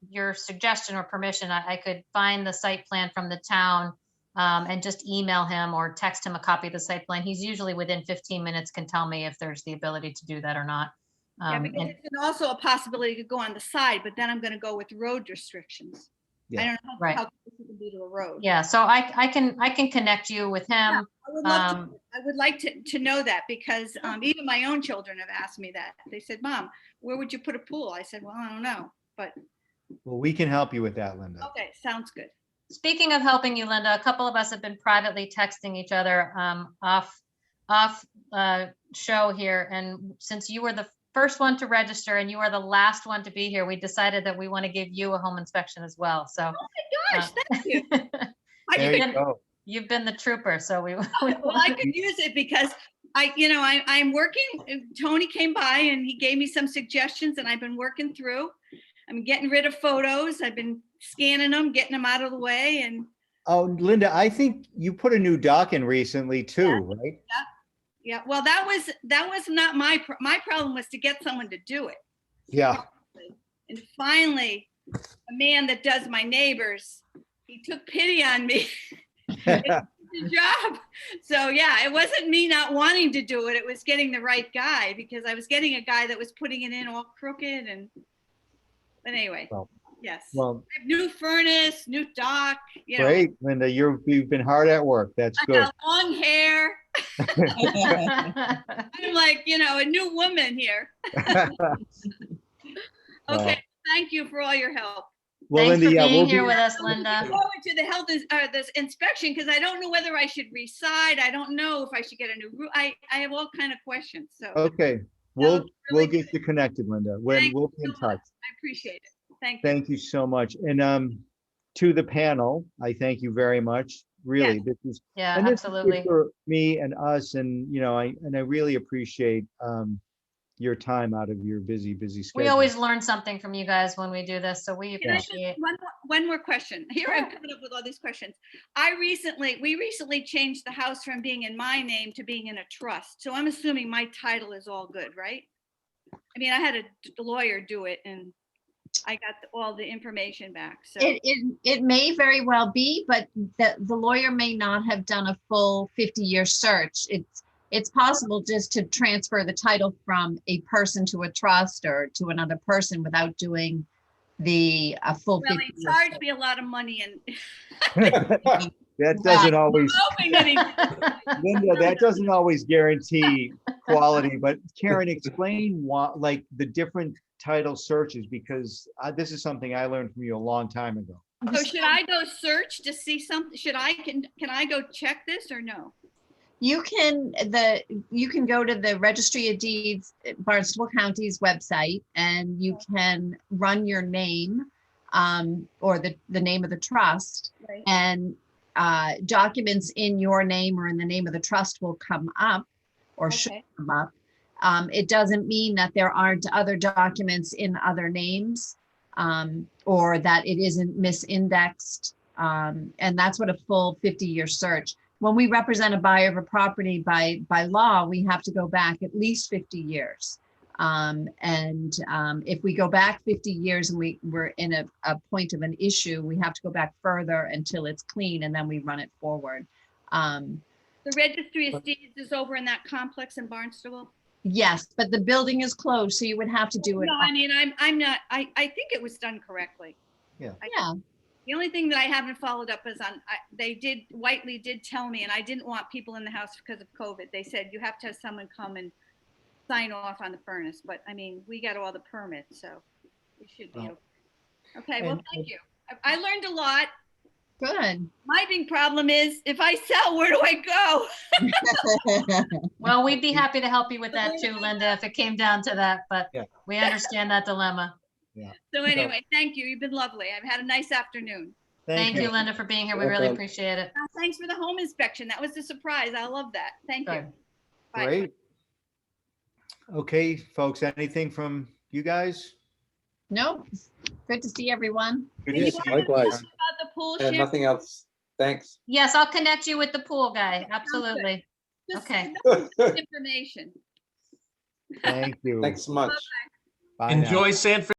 your suggestion or permission, I could find the site plan from the town and just email him or text him a copy of the site plan. He's usually within 15 minutes can tell me if there's the ability to do that or not. Yeah, because it's also a possibility to go on the side, but then I'm going to go with road restrictions. Yeah. I don't know Right. how close it can be to a road. Yeah, so I can connect you with him. I would like to know that, because even my own children have asked me that. They said, Mom, where would you put a pool? I said, well, I don't know, but. Well, we can help you with that, Linda. Okay, sounds good. Speaking of helping you, Linda, a couple of us have been privately texting each other off show here. And since you were the first one to register and you are the last one to be here, we decided that we want to give you a home inspection as well. So. Oh my gosh, thank you. There you go. You've been the trooper, so we Well, I could use it because I'm working, Tony came by and he gave me some suggestions and I've been working through. I'm getting rid of photos. I've been scanning them, getting them out of the way and. Oh, Linda, I think you put a new dock in recently too, right? Yeah, well, that was not my problem was to get someone to do it. Yeah. And finally, a man that does my neighbors, he took pity on me. The job. So yeah, it wasn't me not wanting to do it. It was getting the right guy because I was getting a guy that was putting it in all crooked and. But anyway, Well, yes. Well, New furnace, new dock. You know, great, Linda. You've been hard at work. That's I good. got long hair. I'm like, a new woman here. Okay, thank you for all your help. Well, Thanks Linda, for being we'll here with us, Linda. Looking forward to the health this inspection because I don't know whether I should reside. I don't know if I should get a new roof. I have all kind of questions. So Okay, we'll get you connected, Linda. We'll be in touch. I appreciate it. Thank you. Thank you so much. And to the panel, I thank you very much. Really, this is Yeah, and this is good absolutely. for me and us, and I really appreciate your time out of your busy schedule. We We always learn something from you guys when we do this, so we Can I just, appreciate. one more question. Here I'm coming up with all these questions. We recently changed the house from being in my name to being in a trust. So I'm assuming my title is all good, right? I mean, I had a lawyer do it and I got all the information back. So It may very well be, but the lawyer may not have done a full 50-year search. It's possible just to transfer the title from a person to a trust or to another person without doing a full well, 50 he charged me a lot of money and That doesn't always, hoping that he Linda, that doesn't always guarantee quality, but Karen, explain what, like the different title searches, because this is something I learned from you a long time ago. So should I go search to see something? Can I go check this or no? You can go to the Registry of Deeds, Barnstable County's website, and you can run your name or the name of the trust, Right. and documents in your name or in the name of the trust will come up or should Okay. come up. It doesn't mean that there aren't other documents in other names or that it isn't misindexed. And that's what a full 50-year search. When we represent a buyer of a property by law, we have to go back at least 50 years. If we go back 50 years and we're in a point of an issue, we have to go back further until it's clean and then we run it forward. The Registry of Deeds is over in that complex in Barnstable? Yes, but the building is closed, so you would have to do it. No, I mean, I'm not, I think it was done correctly. Yeah. Yeah. The only thing that I haven't followed up is Whiteley did tell me, and I didn't want people in the house because of COVID. They said you have to have someone come and sign off on the furnace, but I mean, we got all the permits, so we should be okay. Okay, well, thank you. I learned a lot. Good. My big problem is if I sell, where do I go? Well, we'd be happy to help you with that too, Linda, if it came down to that, but Yeah. we understand that dilemma. So anyway, thank you. You've been lovely. I've had a nice afternoon. Thank you, Linda, for being here. We really Welcome. appreciate it. Thanks for the home inspection. That was a surprise. I love that. Thank you. Good. Bye. Great. Okay, folks, anything from you guys? Nope. Good to see everyone. Good Can to you see want you. to Likewise. talk about the pool And share? nothing else. Thanks. Yes, I'll connect you with the pool guy. Absolutely. Just Okay. information. Thank you. Thanks so much. Bye now. Enjoy San Francisco.